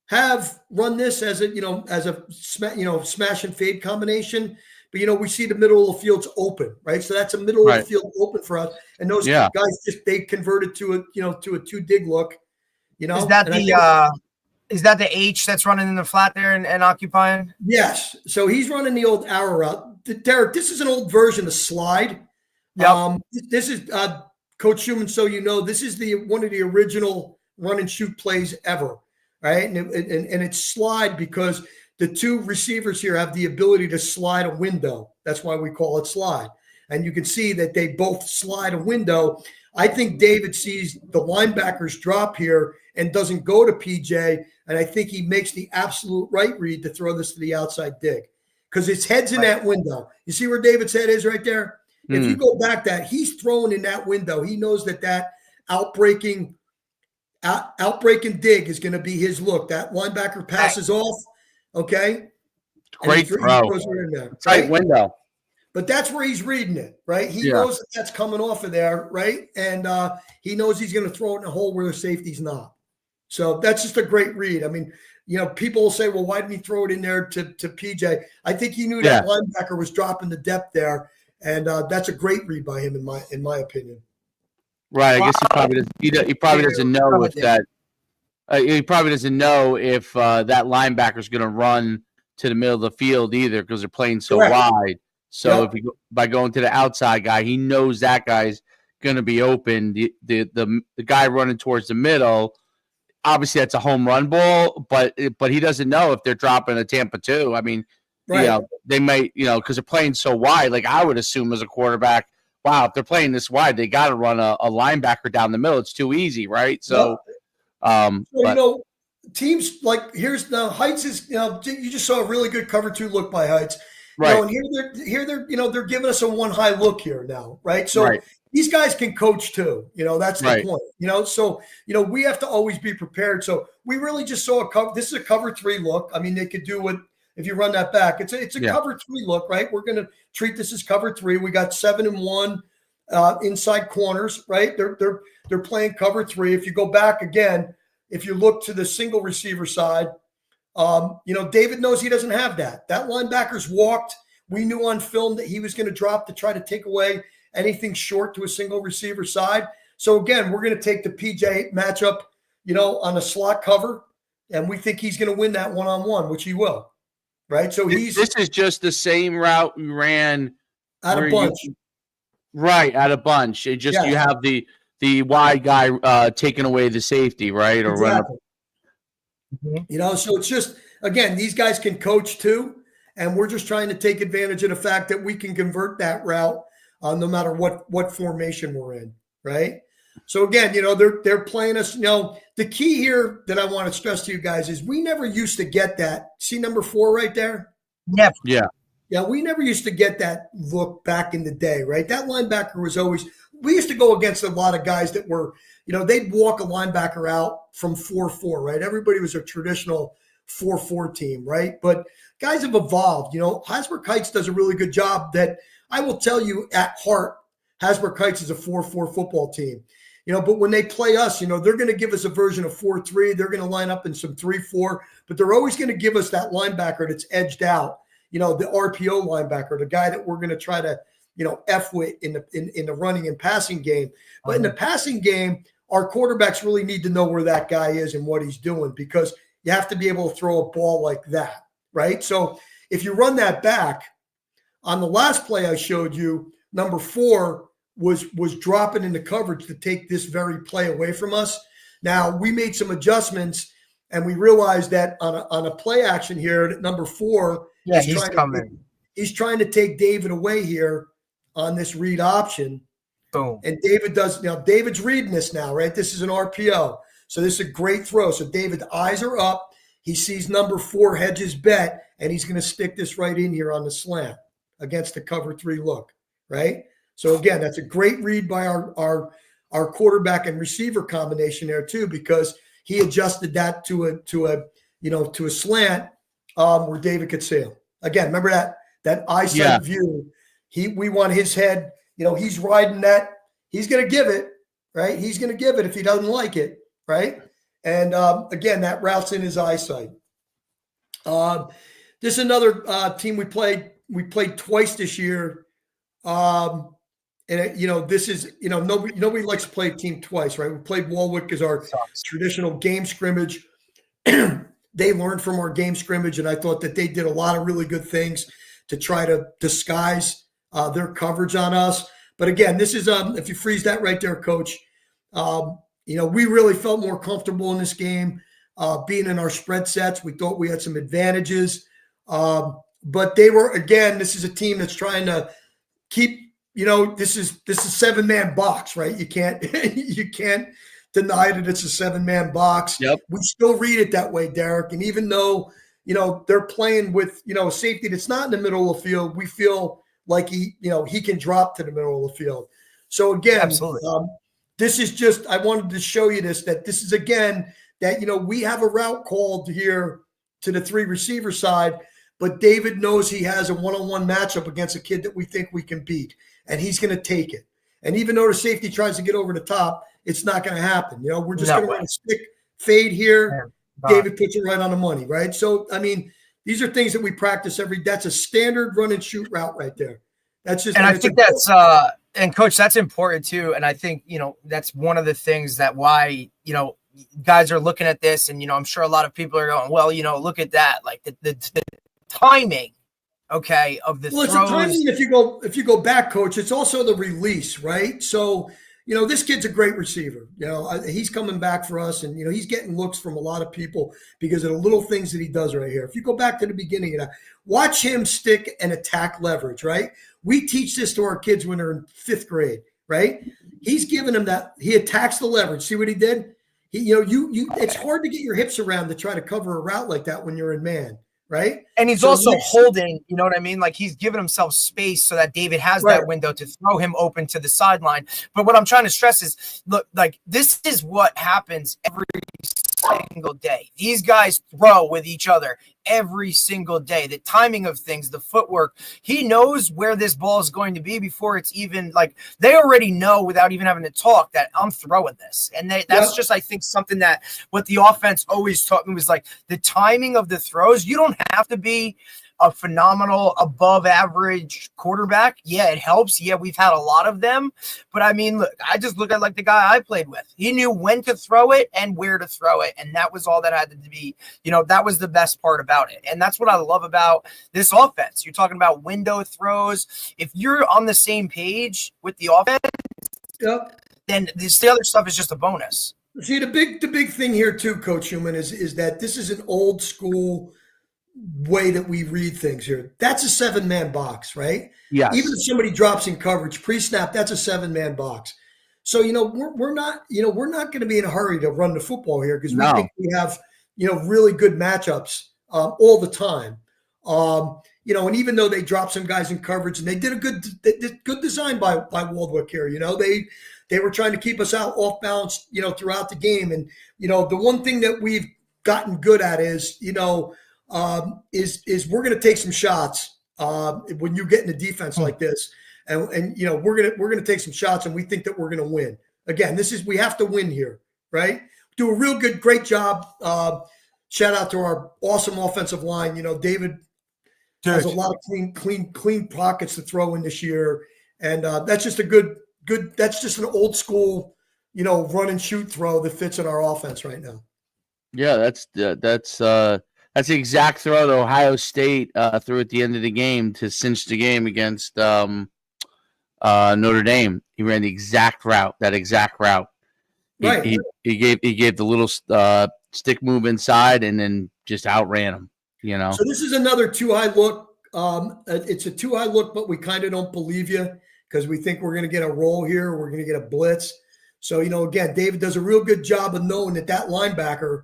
have run this as a smash and fade combination, but we see the middle of the field's open, right? So that's a middle of the field open for us, and those guys they converted to a 2 dig look. Is that the H that's running in the flat there and occupying? Yes. So he's running the old arrow route. Derek, this is an old version of slide. Yep. This is Coach Schumann. So this is one of the original run and shoot plays ever, right? And it's slide because the 2 receivers here have the ability to slide a window. That's why we call it slide. And you can see that they both slide a window. I think David sees the linebackers drop here and doesn't go to PJ. And I think he makes the absolute right read to throw this to the outside dig because his head's in that window. You see where David's head is right there? If you go back he's throwing in that window. He knows that outbreaking dig is going to be his look. That linebacker passes off. Okay. Great throw. Tight window. But that's where he's reading it, right? He knows that's coming off of there, right? And he knows he's going to throw it in a hole where the safety's not. So that's just a great read. I mean, people will say, well, why didn't he throw it in there to PJ? I think he knew that linebacker was dropping the depth there. And that's a great read by him, in my opinion. Right. I guess he probably doesn't know if that. He probably doesn't know if that linebacker is going to run to the middle of the field either because they're playing so wide. So by going to the outside guy, he knows that guy's going to be open. The guy running towards the middle, obviously that's a home run ball, but he doesn't know if they're dropping a Tampa 2. I mean, they might, because they're playing so wide. Like I would assume as a quarterback, wow, if they're playing this wide, they got to run a linebacker down the middle. It's too easy, right? So, teams like here's the Heights is you just saw a really good cover 2 look by Heights. Right. And here they're giving us a 1 high look here now, right? So these guys can coach too. That's the point. So we have to always be prepared. So we really just saw a cover. This is a cover 3 look. I mean, they could do what if you run that back. It's a cover 3 look, right? We're going to treat this as cover 3. We got 7 and 1 inside corners, right? They're playing cover 3. If you go back again, if you look to the single receiver side. David knows he doesn't have that. That linebacker's walked. We knew on film that he was going to drop to try to take away anything short to a single receiver side. So again, we're going to take the PJ matchup, on a slot cover, and we think he's going to win that one-on-one, which he will. Right. So this is just the same route we ran out of bunch. Right, out of bunch. It just you have the wide guy taking away the safety, right? Or exactly. So it's just, again, these guys can coach too, and we're just trying to take advantage of the fact that we can convert that route no matter what formation we're in, right? So again, they're playing us. The key here that I want to stress to you guys is we never used to get that. See number 4 right there? Never. Yeah, we never used to get that look back in the day, right? That linebacker was always – we used to go against a lot of guys that were – they'd walk a linebacker out from 4-4, right? Everybody was a traditional 4-4 team, right? But guys have evolved. Hasbrook Heights does a really good job that I will tell you at heart, Hasbrook Heights is a 4-4 football team. But when they play us, they're going to give us a version of 4-3. They're going to line up in some 3-4, but they're always going to give us that linebacker that's edged out. The RPO linebacker, the guy that we're going to try to, F with in the running and passing game. But in the passing game, our quarterbacks really need to know where that guy is and what he's doing, because you have to be able to throw a ball like that, right? So if you run that back, on the last play I showed you, number 4 was dropping into coverage to take this very play away from us. Now, we made some adjustments, and we realized that on a play action here, that number 4 – yeah, he's coming. He's trying to take David away here on this read option. Boom. And David does – David's reading this now, right? This is an RPO. So this is a great throw. So David's eyes are up. He sees number 4 hedge his bet, and he's going to stick this right in here on the slant against the cover 3 look, right? So, again, that's a great read by our quarterback and receiver combination there too, because he adjusted that to a slant where David could see him. Again, remember that eyesight view. We want his head. He's riding that. He's going to give it, right? He's going to give it if he doesn't like it, right? And again, that route's in his eyesight. This is another team we played. We played twice this year. And this is nobody likes to play a team twice, right? We played Walwick as our traditional game scrimmage. They learned from our game scrimmage, and I thought that they did a lot of really good things to try to disguise their coverage on us. But again, this is if you freeze that right there, Coach, we really felt more comfortable in this game being in our spread sets. We thought we had some advantages, but they were, again, this is a team that's trying to keep. This is 7-man box, right? You can't deny that it's a 7-man box. Yep. We still read it that way, Derek. And even though, they're playing with, a safety that's not in the middle of the field, we feel like he can drop to the middle of the field. So again, absolutely. This is just, I wanted to show you that this is, again, that, we have a route called here to the 3 receiver side, but David knows he has a one-on-one matchup against a kid that we think we can beat, and he's going to take it. And even though the safety tries to get over the top, it's not going to happen. We're just going to run a stick fade here. David puts it right on the money, right? So, these are things that we practice that's a standard run and shoot route right there. That's just, and I think that's, and Coach, that's important too. And I think, that's one of the things that why, guys are looking at this, and, I'm sure a lot of people are going, well, look at that. Like the timing, okay, of the throws. It's timing. If you go back, Coach, it's also the release, right? So, this kid's a great receiver. He's coming back for us, and he's getting looks from a lot of people because of the little things that he does right here. If you go back to the beginning of that, watch him stick and attack leverage, right? We teach this to our kids when they're in 5th grade, right? He's giving them that. He attacks the leverage. See what he did? It's hard to get your hips around to try to cover a route like that when you're in man. Right. And he's also holding, you know what I mean? Like he's giving himself space so that David has that window to throw him open to the sideline. But what I'm trying to stress is, look, like this is what happens every single day. These guys throw with each other every single day. The timing of things, the footwork, he knows where this ball is going to be before it's even like they already know without even having to talk that I'm throwing this. And that's just, I think, something that what the offense always taught me was like the timing of the throws. You don't have to be a phenomenal above average quarterback. Yeah, it helps. Yeah, we've had a lot of them. But I mean, look, I just look at like the guy I played with. He knew when to throw it and where to throw it. And that was all that had to be, that was the best part about it. And that's what I love about this offense. You're talking about window throws. If you're on the same page with the offense, Yep. then the other stuff is just a bonus. See, the big thing here too, Coach Human, is that this is an old school way that we read things here. That's a 7-man box, right? Yes. Even if somebody drops in coverage pre-snap, that's a 7-man box. So we're not going to be in a hurry to run the football here because we think we have really good matchups all the time. And even though they dropped some guys in coverage and they did good design by Waldwick here, they were trying to keep us out off balance, throughout the game. And, the one thing that we've gotten good at is we're going to take some shots when you get in a defense like this. And we're going to take some shots and we think that we're going to win. Again, we have to win here, right? Do a great job. Shout out to our awesome offensive line. David has a lot of clean pockets to throw in this year. And that's just that's just an old school, run and shoot throw that fits in our offense right now. Yeah, that's the exact throw that Ohio State threw at the end of the game to cinch the game against Notre Dame. He ran the exact route. Right. He gave the little stick move inside and then just outran him. So this is another too high look. It's a too high look, but we kind of don't believe you because we think we're going to get a roll here. We're going to get a blitz. So, again, David does a real good job of knowing that linebacker,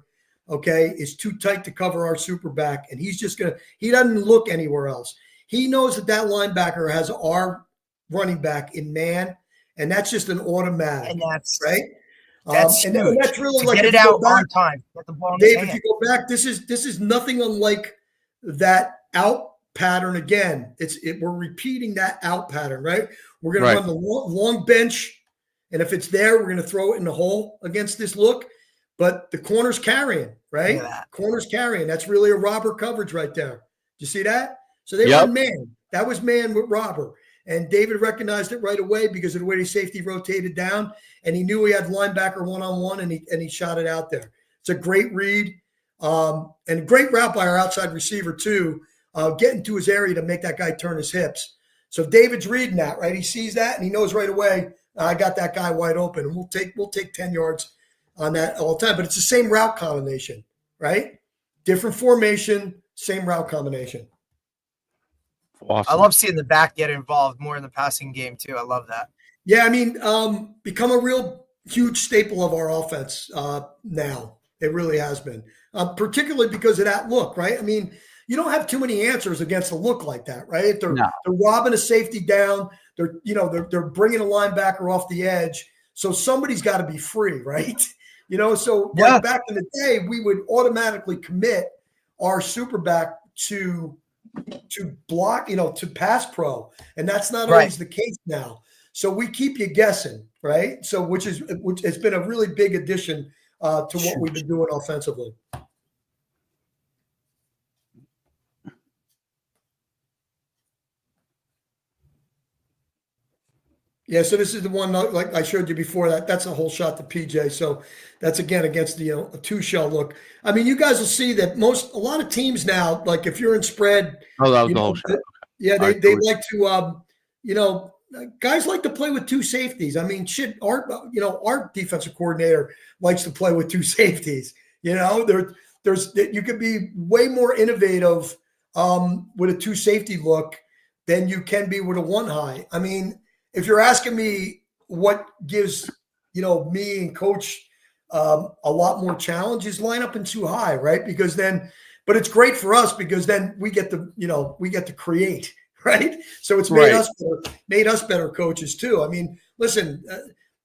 is too tight to cover our super back. And he's just he doesn't look anywhere else. He knows that linebacker has our running back in man, and that's just an automatic. And that's right. That's and that's really to get it out on time. Get the ball in Dave, his hand. if you go back, this is nothing unlike that out pattern again. We're repeating that out pattern, right? We're going to run the long bench, and if it's there, we're going to throw it in the hole against this look. But the corner's carrying, right? Corner's carrying. That's really a robber coverage right there. You see that? So they run man. That was man with robber. And David recognized it right away because of the way the safety rotated down, and he knew he had linebacker one-on-one, and he shot it out there. It's a great read and a great route by our outside receiver too, getting to his area to make that guy turn his hips. So David's reading that, right? He sees that and he knows right away, I got that guy wide open, and we'll take 10 yards on that all the time. But it's the same route combination, right? Different formation, same route combination. Awesome. I love seeing the back get involved more in the passing game too. I love that. Yeah, I mean, become a real huge staple of our offense now. It really has been, particularly because of that look, right? I mean, you don't have too many answers against a look like that, right? They're robbing a safety down. They're bringing a linebacker off the edge. So somebody's got to be free, right? Like back in the day, we would automatically commit our super back to block, to pass pro. And that's not always the case now. So we keep you guessing, right? So which has been a really big addition to what we've been doing offensively. Yeah, so this is the one like I showed you before. That's a whole shot to PJ. So that's again against the a 2-shell look. I mean, you guys will see that a lot of teams now, like if you're in spread, that was the whole shot. Yeah, they like to guys like to play with 2 safeties. I mean, our defensive coordinator likes to play with 2 safeties. There's you could be way more innovative with a 2 safety look than you can be with a 1 high. I mean, if you're asking me what gives, me and coach a lot more challenge is line up in 2 high, right? Because then, but it's great for us because then we get to create, right? So it's made us better coaches too. I mean, listen, a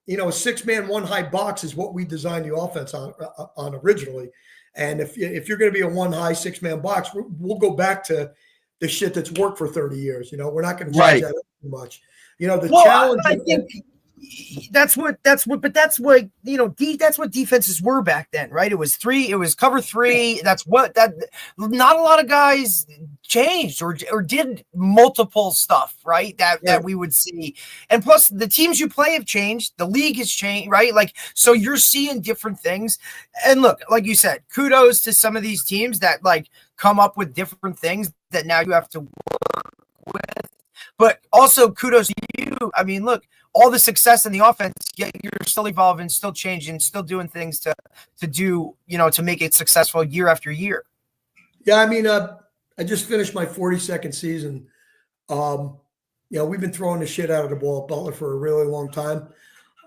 6-man 1 high box is what we designed the offense on originally. And if you're going to be a 1 high 6-man box, we'll go back to the shit that's worked for 30 years. We're not going to change that too much. The challenge. that's what, that's what defenses were back then, right? It was cover three. Not a lot of guys changed or did multiple stuff, right? That we would see. And plus the teams you play have changed. The league has changed, right? Like, so you're seeing different things. And look, like you said, kudos to some of these teams that like come up with different things that now you have to work with. But also kudos to you. I mean, look, all the success in the offense, yet you're still evolving, still changing, still doing things to do, to make it successful year after year. Yeah, I mean, I just finished my 42nd season. We've been throwing the shit out of the ball at Butler for a really long time.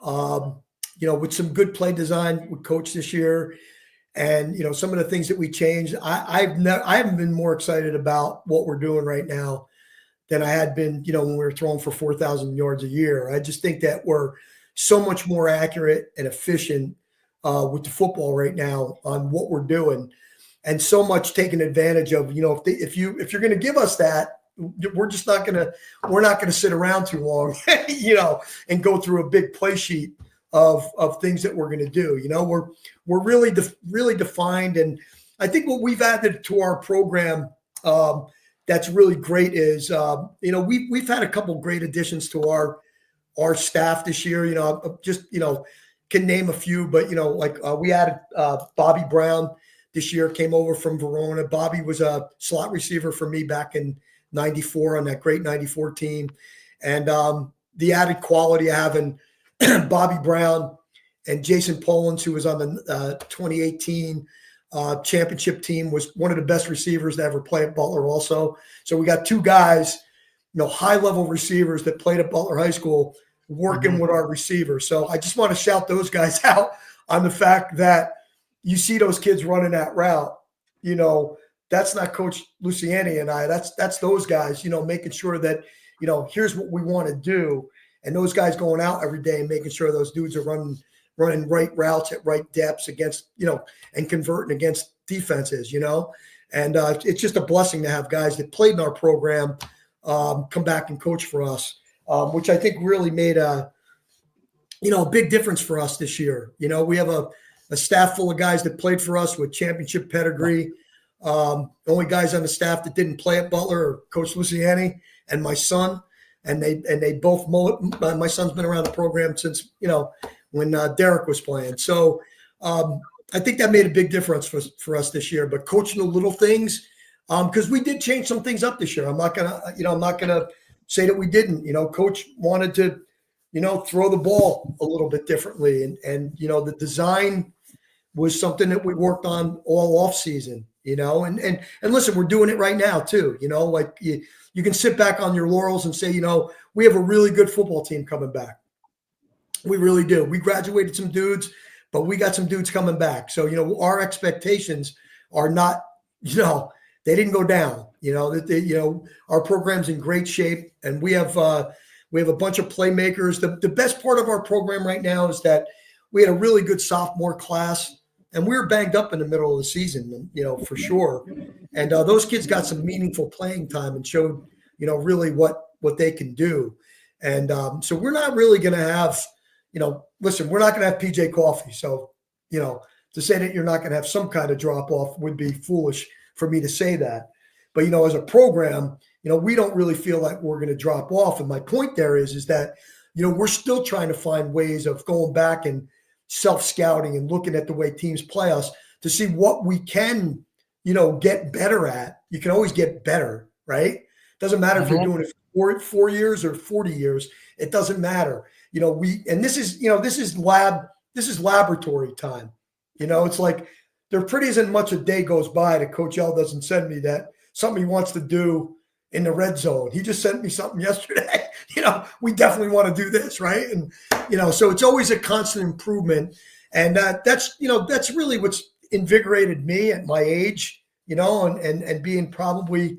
With some good play design with Coach this year, and some of the things that we changed, I haven't been more excited about what we're doing right now than I had been, when we were throwing for 4,000 yards a year. I just think that we're so much more accurate and efficient with the football right now on what we're doing, and so much taking advantage of. If you're going to give us that, we're not going to sit around too long, and go through a big play sheet of things that we're going to do. We're really defined, and I think what we've added to our program. That's really great is, we've had a couple great additions to our staff this year. Can name a few, but, we added Bobby Brown this year, came over from Verona. Bobby was a slot receiver for me back in 94 on that great 94 team. And the added quality of having Bobby Brown and Jason Polans, who was on the 2018 championship team, was one of the best receivers to ever play at Butler also. So we got two guys, high-level receivers that played at Butler High School working with our receivers. So I just want to shout those guys out on the fact that you see those kids running that route. That's not Coach Luciani and I. That's those guys, making sure that, here's what we want to do. And those guys going out every day and making sure those dudes are running right routes at right depths against, and converting against defenses, and it's just a blessing to have guys that played in our program come back and coach for us, which I think really made a big difference for us this year. We have a staff full of guys that played for us with championship pedigree. The only guys on the staff that didn't play at Butler are Coach Luciani and my son, and they both. My son's been around the program since when Derek was playing. So I think that made a big difference for us this year. But coaching the little things, because we did change some things up this year. I'm not gonna say that we didn't. Coach wanted to, throw the ball a little bit differently, and the design was something that we worked on all off season. And listen, we're doing it right now too. You can sit back on your laurels and say, we have a really good football team coming back. We really do. We graduated some dudes, but we got some dudes coming back. So, our expectations are not, they didn't go down. Our program's in great shape, and we have a bunch of playmakers. The best part of our program right now is that we had a really good sophomore class, and we were banged up in the middle of the season, for sure. And those kids got some meaningful playing time and showed, really what they can do. And so we're not really going to have, listen, we're not going to have PJ Coffee. So, to say that you're not going to have some kind of drop off would be foolish for me to say that. But, as a program, we don't really feel like we're going to drop off. And my point there is that, we're still trying to find ways of going back and self-scouting and looking at the way teams play us to see what we can, get better at. You can always get better, right? Doesn't matter if you're doing it for 4 years or 40 years. It doesn't matter. This is laboratory time. It's like there pretty isn't much a day goes by that Coach L doesn't send me that something he wants to do in the red zone. He just sent me something yesterday. We definitely want to do this, right? And so it's always a constant improvement, and that's really what's invigorated me at my age, and being probably,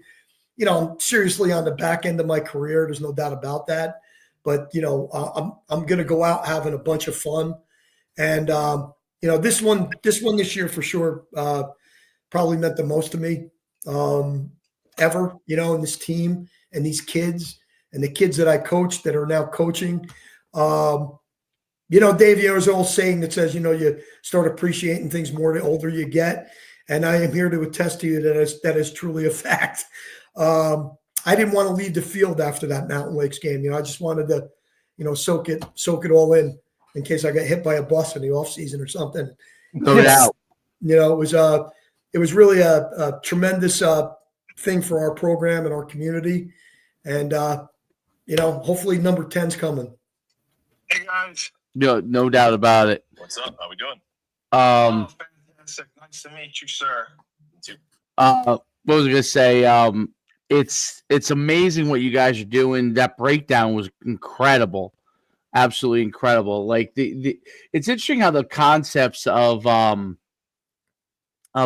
seriously on the back end of my career. There's no doubt about that. But I'm going to go out having a bunch of fun, and this one this year for sure probably meant the most to me ever. In this team and these kids and the kids that I coached that are now coaching. Dave, there's an old saying that says, you start appreciating things more the older you get. And I am here to attest to you that is truly a fact. I didn't want to leave the field after that Mountain Lakes game. I just wanted to, soak it all in case I got hit by a bus in the off season or something. No doubt. It was really a tremendous thing for our program and our community. And, hopefully number 10's coming. Hey guys. No doubt about it. What's up? How we doing? Fantastic. Nice to meet you, sir. What was I gonna say? It's amazing what you guys are doing. That breakdown was incredible, absolutely incredible. Like it's interesting how the concepts of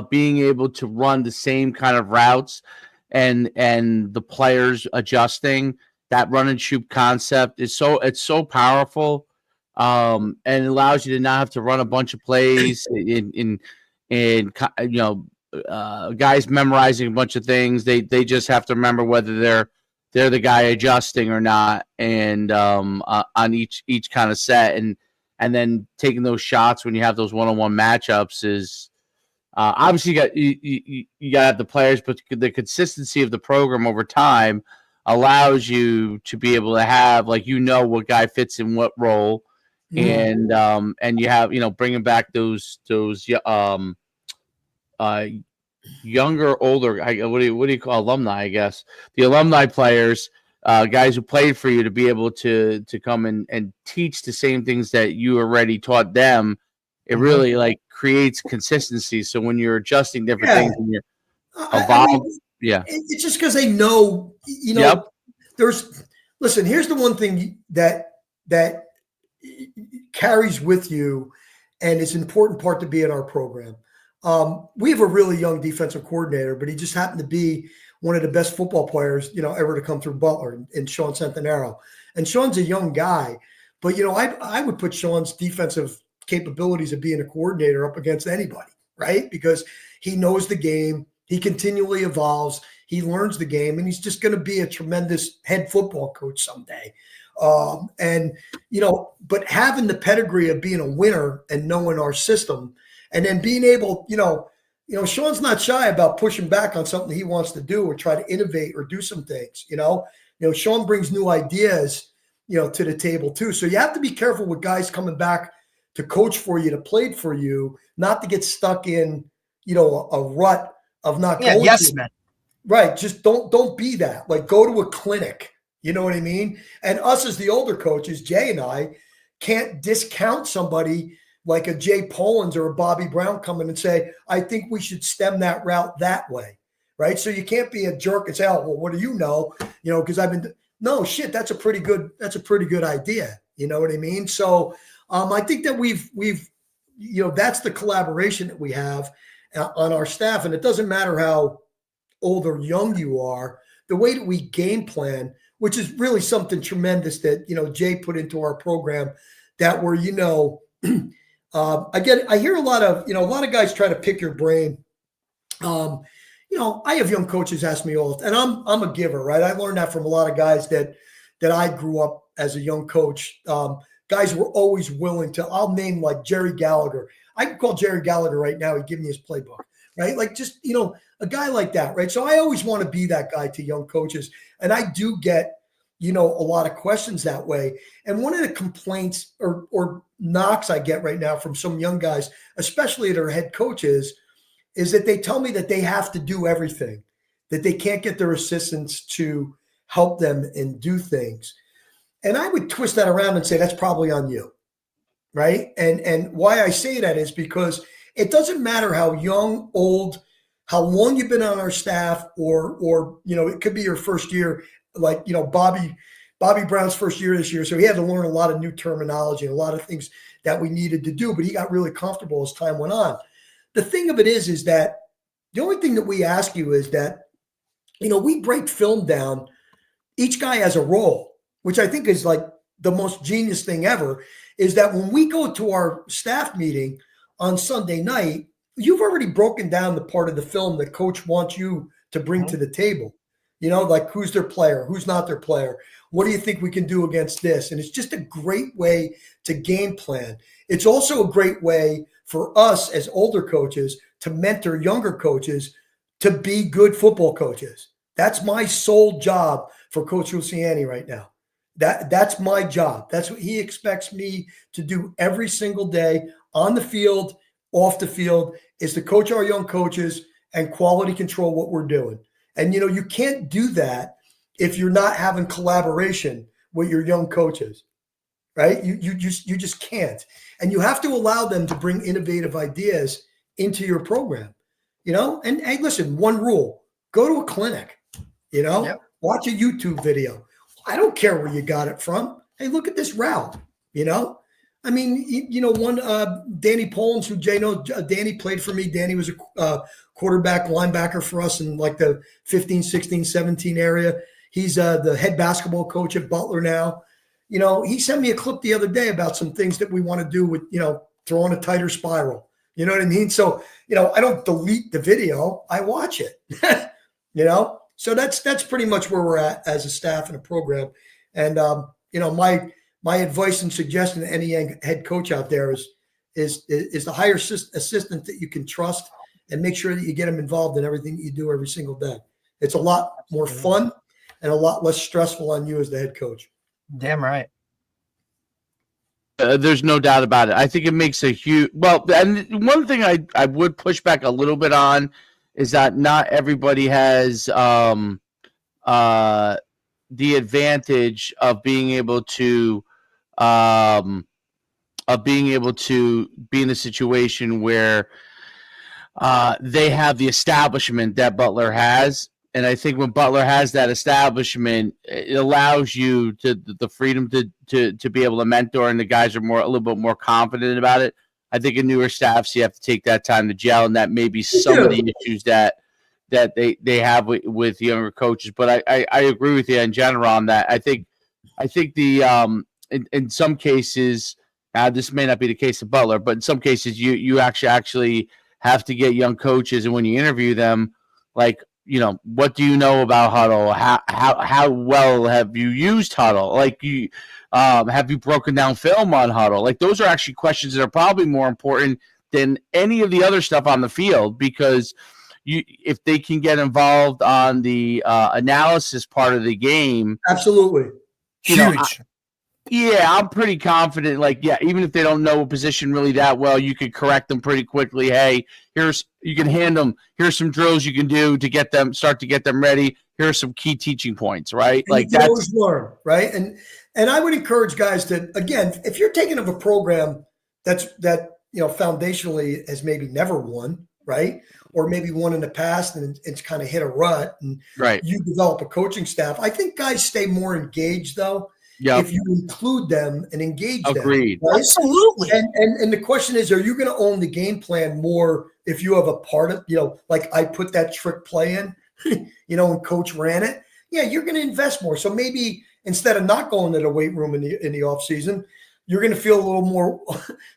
being able to run the same kind of routes and the players adjusting, that run and shoot concept is it's so powerful. And it allows you to not have to run a bunch of plays in guys memorizing a bunch of things. They just have to remember whether they're the guy adjusting or not, and on each kind of set, and then taking those shots when you have those one-on-one matchups is obviously you got to have the players, but the consistency of the program over time allows you to be able to have what guy fits in what role. And you have bringing back those younger, older, what do you call alumni? I guess the alumni players, guys who played for you, to be able to come and teach the same things that you already taught them. It really creates consistency. So when you're adjusting different things and you're evolving, it's just because they know. Yep. Listen. Here's the one thing that carries with you, and it's an important part to be in our program. We have a really young defensive coordinator, but he just happened to be one of the best football players, ever to come through Butler, in Sean Centenaro. And Sean's a young guy, but I would put Sean's defensive capabilities of being a coordinator up against anybody, right? Because he knows the game, he continually evolves, he learns the game, and he's just going to be a tremendous head football coach someday. But having the pedigree of being a winner and knowing our system, and then being able, Sean's not shy about pushing back on something he wants to do or try to innovate or do some things. Sean brings new ideas, to the table too. So you have to be careful with guys coming back to coach for you, to play for you, not to get stuck in, a rut of not going. Yes, man. Right. Just don't be that. Go to a clinic. You know what I mean? And us as the older coaches, Jay and I, can't discount somebody like a Jay Polans or a Bobby Brown coming and say, I think we should stem that route that way, right? So you can't be a jerk and say, oh, well, what do you know? Because no shit, that's a pretty good idea. You know what I mean? So I think that we've that's the collaboration that we have on our staff, and it doesn't matter how old or young you are. The way that we game plan, which is really something tremendous that Jay put into our program, that we're I hear a lot of guys try to pick your brain. I have young coaches ask me all, and I'm a giver, right? I learned that from a lot of guys that I grew up as a young coach. Guys were always willing to. I'll name like Jerry Gallagher. I can call Jerry Gallagher right now. He'd give me his playbook, right? A guy like that, right? So I always want to be that guy to young coaches, and I do get a lot of questions that way. And one of the complaints or knocks I get right now from some young guys, especially their head coaches, is that they tell me that they have to do everything, that they can't get their assistants to help them and do things. And I would twist that around and say, that's probably on you, right? And why I say that is because it doesn't matter how young, old, how long you've been on our staff, or it could be your first year. Bobby Brown's first year this year, so he had to learn a lot of new terminology and a lot of things that we needed to do, but he got really comfortable as time went on. The thing of it is that the only thing that we ask you is that, we break film down. Each guy has a role, which I think is the most genius thing ever, is that when we go to our staff meeting on Sunday night, you've already broken down the part of the film that coach wants you to bring to the table. Like who's their player, who's not their player. What do you think we can do against this? And it's just a great way to game plan. It's also a great way for us as older coaches to mentor younger coaches to be good football coaches. That's my sole job for Coach Luciani right now. That's my job. That's what he expects me to do every single day on the field, off the field, is to coach our young coaches and quality control what we're doing. And, you can't do that if you're not having collaboration with your young coaches, right? You just can't. And you have to allow them to bring innovative ideas into your program, And hey, listen, one rule, go to a clinic, Yep. Watch a YouTube video. I don't care where you got it from. Hey, look at this route, I mean, one Danny Pollins, who Jay knows, Danny played for me. Danny was a quarterback, linebacker for us in like the 15, 16, 17 area. He's the head basketball coach at Butler now. He sent me a clip the other day about some things that we want to do with, throwing a tighter spiral. You know what I mean? So, I don't delete the video. I watch it, So that's pretty much where we're at as a staff and a program. And, my advice and suggestion to any head coach out there is to hire assistant that you can trust and make sure that you get them involved in everything that you do every single day. It's a lot more fun and a lot less stressful on you as the head coach. Damn right. There's no doubt about it. I think it makes a huge – well, and one thing I would push back a little bit on is that not everybody has the advantage of being able to be in a situation where they have the establishment that Butler has. And I think when Butler has that establishment, it allows you the freedom to be able to mentor, and the guys are a little bit more confident about it. I think in newer staffs, you have to take that time to gel, and that may be some of the issues that they have with younger coaches. But I agree with you in general on that. I think the in some cases, this may not be the case of Butler, but in some cases you actually have to get young coaches, and when you interview them, like, what do you know about huddle? How well have you used huddle? Like, have you broken down film on huddle? Like, those are actually questions that are probably more important than any of the other stuff on the field, because if they can get involved on the analysis part of the game, absolutely huge. I'm pretty confident. Like, even if they don't know a position really that well, you could correct them pretty quickly. Hey, you can hand them. Here's some drills you can do to start to get them ready. Here are some key teaching points, right? And like, that's always learn, right? And I would encourage guys to, again, if you're taking of a program that foundationally has maybe never won, right, or maybe won in the past and it's kind of hit a rut, and right, you develop a coaching staff. I think guys stay more engaged though. Yep. If you include them and engage Agreed. them. Right? Absolutely. And the question is, are you going to own the game plan more if you have a part of, like I put that trick play in, and coach ran it? Yeah, you're going to invest more. So maybe instead of not going to the weight room in the off season, you're going to feel a little more,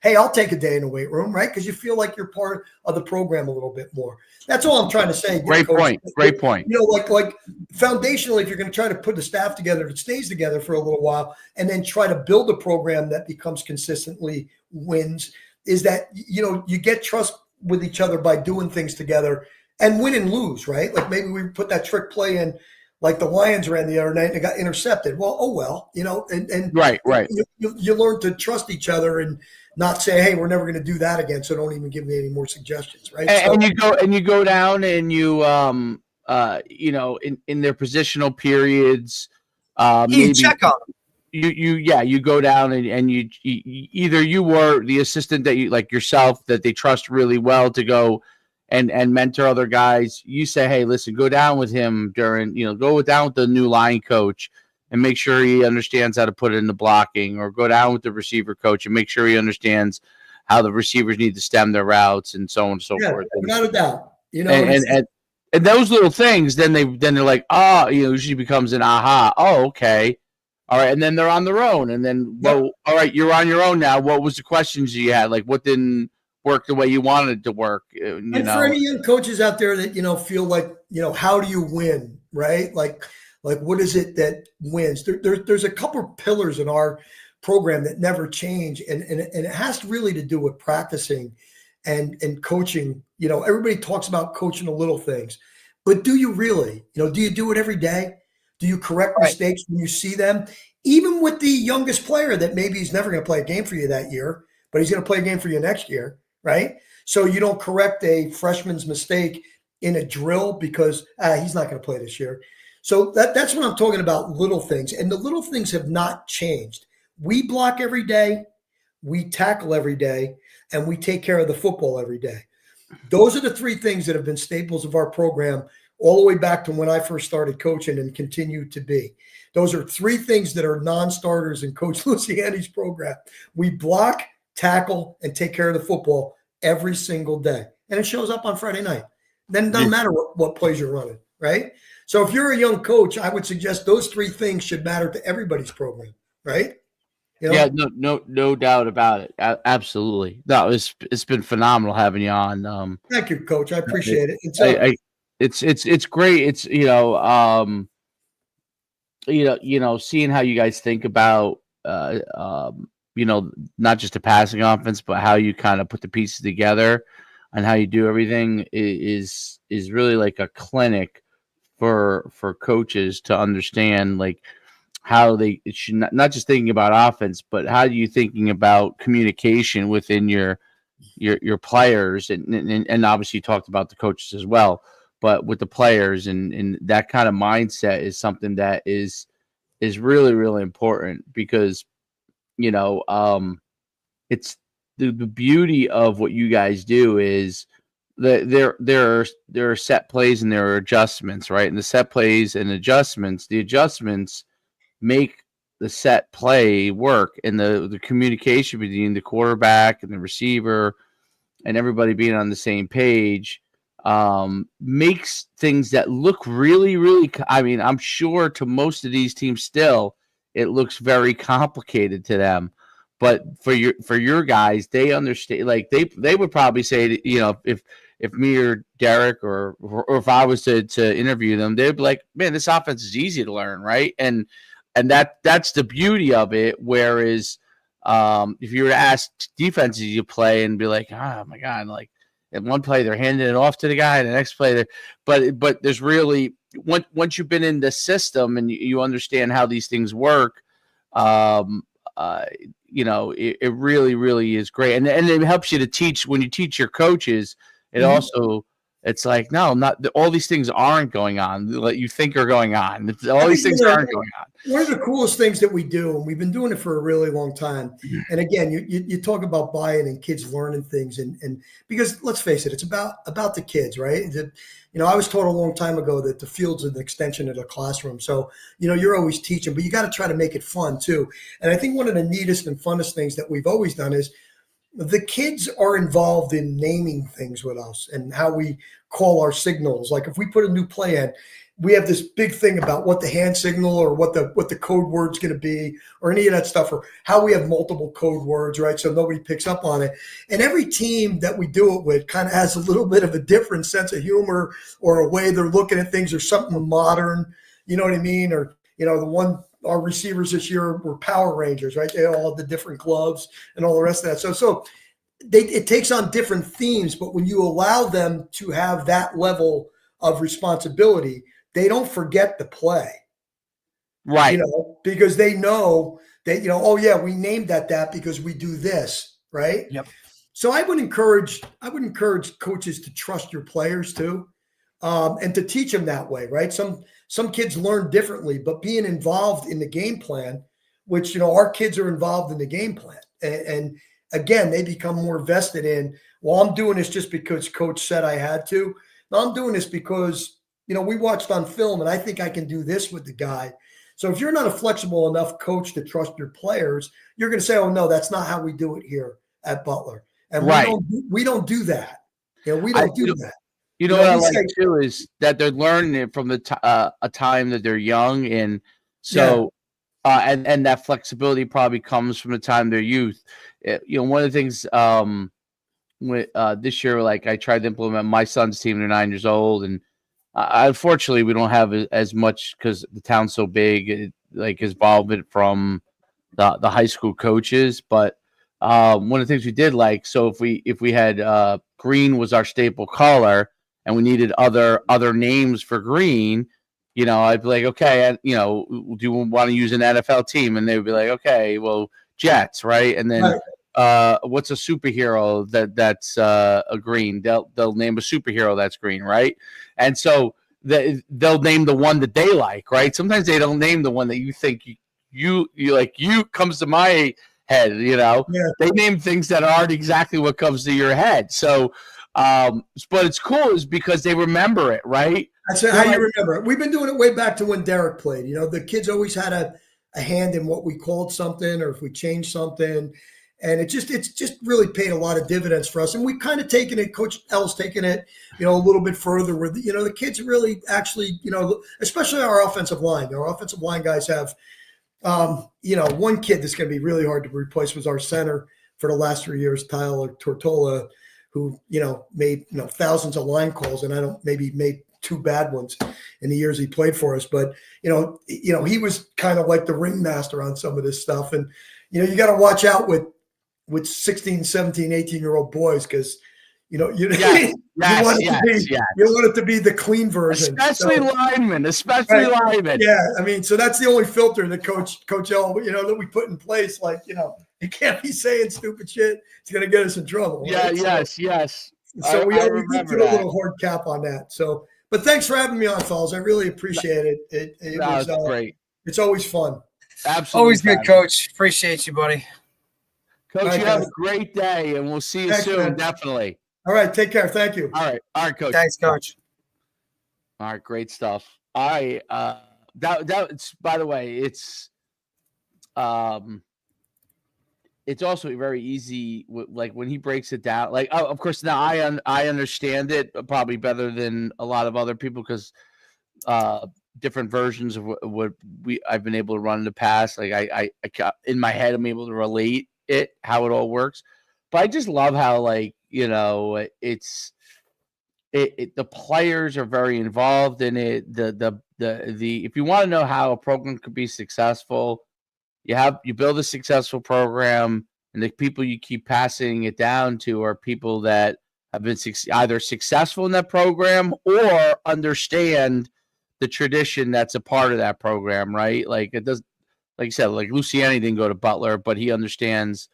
hey, I'll take a day in the weight room, right? Because you feel like you're part of the program a little bit more. That's all I'm trying to say. Great point. Great point. Like foundationally, if you're going to try to put the staff together that stays together for a little while and then try to build a program that becomes consistently wins, is that, you get trust with each other by doing things together and win and lose, right? Like maybe we put that trick play in, like the Lions ran the other night and it got intercepted. Well, and right. You learn to trust each other and not say, hey, we're never going to do that again, so don't even give me any more suggestions, right? And you go down and you in their positional periods, maybe check on them. You go down and you either you were the assistant that you, like yourself, that they trust really well to go and mentor other guys. You say, hey, listen, go down with him during, go down with the new line coach and make sure he understands how to put it in the blocking, or go down with the receiver coach and make sure he understands how the receivers need to stem their routes and so on and so forth. Without a doubt. And those little things, then they're like, usually becomes an aha. Oh, okay. All right. And then they're on their own. And then, well, all right, you're on your own now. What was the questions you had? Like, what didn't work the way you wanted it to work? For any young coaches out there that, feel like, how do you win? right? Like what is it that wins? There's a couple of pillars in our program that never change, and it has really to do with practicing and coaching. Everybody talks about coaching the little things, but do you really? Do you do it every day? Do you correct Right. mistakes when you see them? Even with the youngest player that maybe he's never going to play a game for you that year, but he's going to play a game for you next year, right? So you don't correct a freshman's mistake in a drill because he's not going to play this year. So that's what I'm talking about, little things. And the little things have not changed. We block every day, we tackle every day, and we take care of the football every day. Those are the three things that have been staples of our program all the way back to when I first started coaching and continue to be. Those are three things that are non-starters in Coach Luciani's program. We block, tackle, and take care of the football every single day. And it shows up on Friday night. Then it doesn't matter what plays you're running, right? So if you're a young coach, I would suggest those three things should matter to everybody's program, right? Yeah, no doubt about it. Absolutely. No, it's been phenomenal having you on. Thank you, Coach. I appreciate it. It's great. It's seeing how you guys think about not just the passing offense, but how you kind of put the pieces together and how you do everything is really like a clinic for coaches to understand, like how they should not just thinking about offense, but how you thinking about communication within your players, and obviously you talked about the coaches as well, but with the players and that kind of mindset is something that is really, really important because it's the beauty of what you guys do is that there are set plays and there are adjustments, right? And the set plays and the adjustments make the set play work, and the communication between the quarterback and the receiver and everybody being on the same page makes things that look really, really, I mean, I'm sure to most of these teams still, it looks very complicated to them. But for your guys, they understand, like they would probably say, if me or Derek or if I was to interview them, they'd be like, man, this offense is easy to learn, right? And that's the beauty of it. Whereas if you were to ask defenses you play and be like, oh my God, like in one play they're handing it off to the guy, and the next play but there's really once you've been in the system and you understand how these things work, it really, really is great. And it helps you to teach when you teach your coaches. It also, it's like, no, not all these things aren't going on that you think are going on. All these things aren't going on. One of the coolest things that we do, and we've been doing it for a really long time. And again, you talk about buy-in and kids learning things, and because let's face it, it's about the kids, right? I was taught a long time ago that the field's an extension of the classroom. So, you're always teaching, but you got to try to make it fun too. And I think one of the neatest and funnest things that we've always done is the kids are involved in naming things with us and how we call our signals. Like if we put a new play in, we have this big thing about what the hand signal or what the code word's going to be or any of that stuff, or how we have multiple code words, right? So nobody picks up on it. And every team that we do it with kind of has a little bit of a different sense of humor or a way they're looking at things or something modern, you know what I mean? Or, our receivers this year were Power Rangers, right? They all had the different gloves and all the rest of that. So it takes on different themes, but when you allow them to have that level of responsibility, they don't forget the play, right? Because they know that, oh yeah, we named that because we do this, right? Yep. So I would encourage coaches to trust your players too, and to teach them that way, right? Some kids learn differently, but being involved in the game plan, which, our kids are involved in the game plan. And again, they become more vested in, well, I'm doing this just because coach said I had to. No, I'm doing this because, we watched on film and I think I can do this with the guy. So if you're not a flexible enough coach to trust your players, you're going to say, oh no, that's not how we do it here at Butler. And we don't do that. We don't do that. What I like too is that they're learning it from a time that they're young, and so and that flexibility probably comes from the time they're youth. One of the things this year, like I tried to implement my son's team. They're 9 years old, and Unfortunately, we don't have as much because the town's so big, like involvement from the high school coaches. But one of the things we did like, so if we had green was our staple color, and we needed other names for green, I'd be like, okay, do you want to use an NFL team? And they would be like, okay, well, Jets, right? And then what's a superhero that's a green? They'll name a superhero that's green, right? And so they'll name the one that they like, right? Sometimes they don't name the one that you think you like. You comes to my head, They name things that aren't exactly what comes to your head. So, but it's cool is because they remember it, right? That's how you remember it. We've been doing it way back to when Derek played. The kids always had a hand in what we called something or if we changed something. And it's just really paid a lot of dividends for us. And we've kind of taken it, Coach L's taken it, a little bit further where, the kids really actually, especially our offensive line. Our offensive line guys have, one kid that's going to be really hard to replace was our center for the last 3 years, Tyler Tortola, who, made, thousands of line calls and maybe made 2 bad ones in the years he played for us. But, he was kind of like the ringmaster on some of this stuff. And, you got to watch out with 16, 17, 18-year-old boys because, you want it to be the clean version. Especially linemen. Yeah, I mean, so that's the only filter that Coach L, that we put in place. Like, you can't be saying stupid shit. It's going to get us in trouble. Yeah, right? yes. So we put a little hard cap on that. So, but thanks for having me on, fellas. I really appreciate it. It was great. It's always fun. Absolutely. Always good, Coach. Appreciate you, buddy. Coach, you have a great day, and we'll see you soon, man. Definitely. All right, take care. Thank you. All right, Coach. Thanks, Coach. All right, great stuff. All right, that's by the way, it's also very easy. Like when he breaks it down, like of course now I understand it probably better than a lot of other people because different versions of what I've been able to run in the past. Like I in my head I'm able to relate it how it all works, but I just love how it's the players are very involved in it. The if you want to know how a program could be successful, you build a successful program, and the people you keep passing it down to are people that have been either successful in that program or understand the tradition that's a part of that program, right? Like it does, like you said, like Luciani didn't go to Butler, but he understands.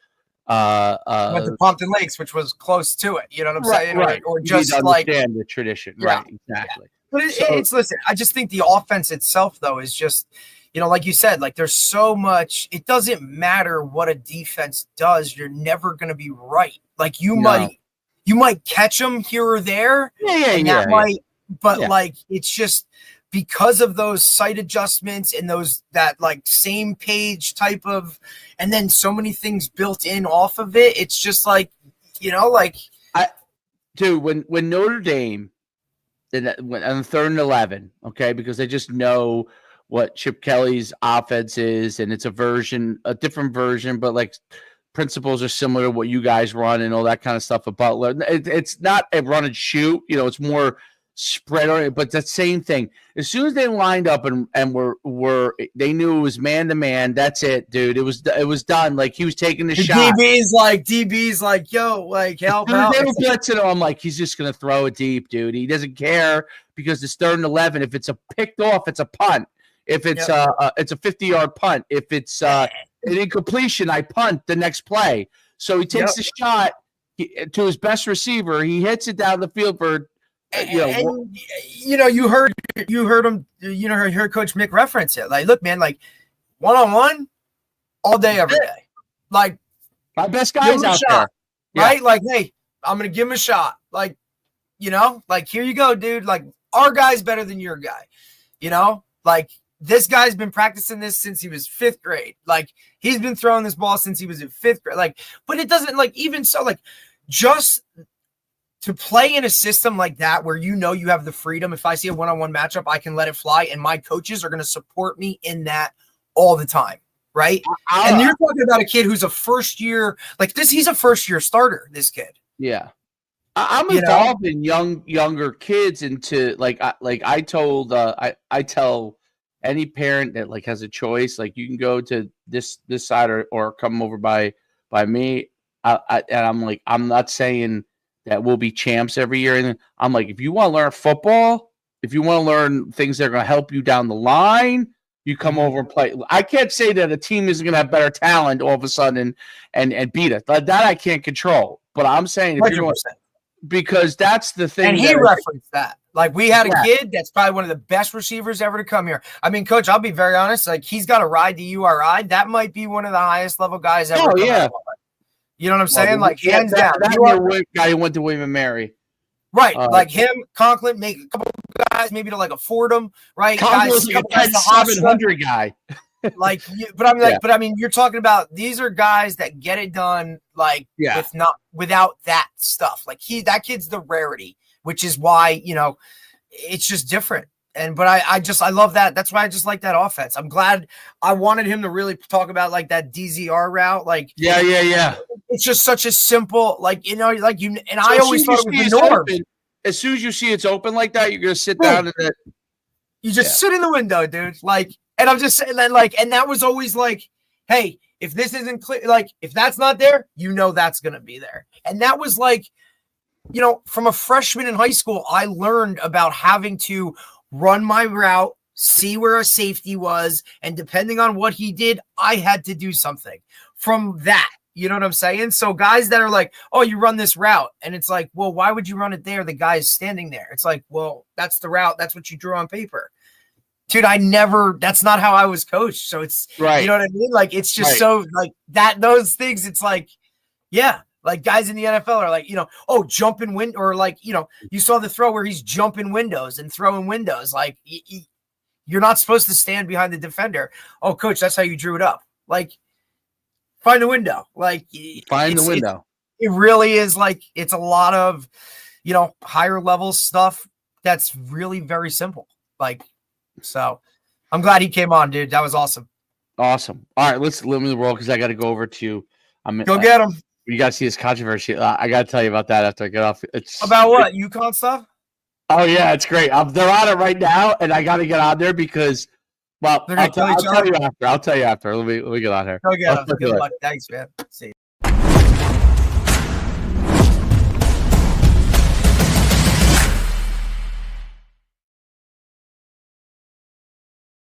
Went to Pompton Lakes, which was close to it. You know what I'm saying? Right. Or just like the tradition, right? Exactly. Yeah. But it's listen. I just think the offense itself, though, is just like you said, like there's so much. It doesn't matter what a defense does. You're never going to be right. Like you might catch them here or there. But like it's just. Because of those sight adjustments and that like same page type of, and then so many things built in off of it, it's just like, when Notre Dame, on the 3rd and 11, okay, because they just know what Chip Kelly's offense is, and it's a different version, but like principles are similar to what you guys run and all that kind of stuff at Butler. It's not a run and shoot, it's more spread on it, but the same thing. As soon as they lined up and were they knew it was man to man. That's it, dude. It was done. Like he was taking the shot. DB's like, yo, like help out. They were blitzing him. I'm like, he's just gonna throw it deep, dude. He doesn't care because it's 3rd and 11. If it's a picked off, it's a punt. If it's it's a 50-yard punt. If it's an incompletion, I punt the next play. So he takes the shot to his best receiver. He hits it down the field for. You heard him. Heard Coach Mick reference it. Like, look, man, like 1-on-1, all day, every day. Like, my best guys out there, right? Like, hey, I'm gonna give him a shot. Like, like here you go, dude. Like, our guy's better than your guy. Like this guy's been practicing this since he was 5th grade. Like, he's been throwing this ball since he was in 5th grade. Like, but it doesn't even so. Like, just. To play in a system like that where you have the freedom, if I see a one-on-one matchup, I can let it fly, and my coaches are going to support me in that all the time, right? And you're talking about a kid who's a first-year, like this, he's a first-year starter, this kid. Yeah. I'm involved in younger kids into I tell any parent that like has a choice, like you can go to this side or come over by me. And I'm like, I'm not saying that we'll be champs every year. And I'm like, if you want to learn football, if you want to learn things that are going to help you down the line, you come over and play. I can't say that a team isn't going to have better talent all of a sudden and beat us. That I can't control. But I'm saying if 100%. you're going, because that's the thing. And he referenced that. Like, we had a kid that's probably one of the best receivers ever to come here. I mean, Coach, I'll be very honest. Like, he's got a ride to URI. That might be one of the highest level guys ever. Oh, yeah. You know what I'm saying? Like, hands down. That guy who went to William and Mary. Right. Like him, Conklin, make a couple guys maybe to like a Fordham, right? Conklin was like a 700 guy. Like, but I'm like, but I mean, you're talking about these are guys that get it done, like, without that stuff. Like that kid's the rarity, which is why, you know, it's just different. But I love that. That's why I just like that offense. I'm glad. I wanted him to really talk about like that DZR route. Like, yeah. It's just such a simple, like, you know, like you, and so I always thought it was the norm. As soon as you see it's open like that, you're going to sit down and you just sit in the window, dude. Like, and I'm just saying that, like, and that was always like, hey, if this isn't clear, like, if that's not there, you know, that's going to be there. And that was like, you know, from a freshman in high school, I learned about having to run my route, see where a safety was, and depending on what he did, I had to do something from that. You know what I'm saying? So guys that are like, oh, you run this route. And it's like, well, why would you run it there? The guy is standing there. It's like, well, that's the route. That's what you drew on paper. Dude, that's not how I was coached. So it's, right. You know what I mean? Like, it's just so like that, those things, it's like, yeah. Like guys in the NFL are like, you know, oh, jumping window, or like, you know, you saw the throw where he's jumping windows and throwing windows. Like you're not supposed to stand behind the defender. Oh, coach, that's how you drew it up. Like, find a window. Like, find the window. It really is like, it's a lot of, you know, higher level stuff that's really very simple. Like, so I'm glad he came on, dude. That was awesome. Awesome. All right, let's limit the roll because I got to go over to. Go get him. You got to see this controversy. I got to tell you about that after I get off. It's about what? UConn stuff? Oh, yeah, it's great. They're on it right now, and I got to get on there because, well, I'll tell you after. Let me get on here. Go get them. Good luck. Thanks, man. See you.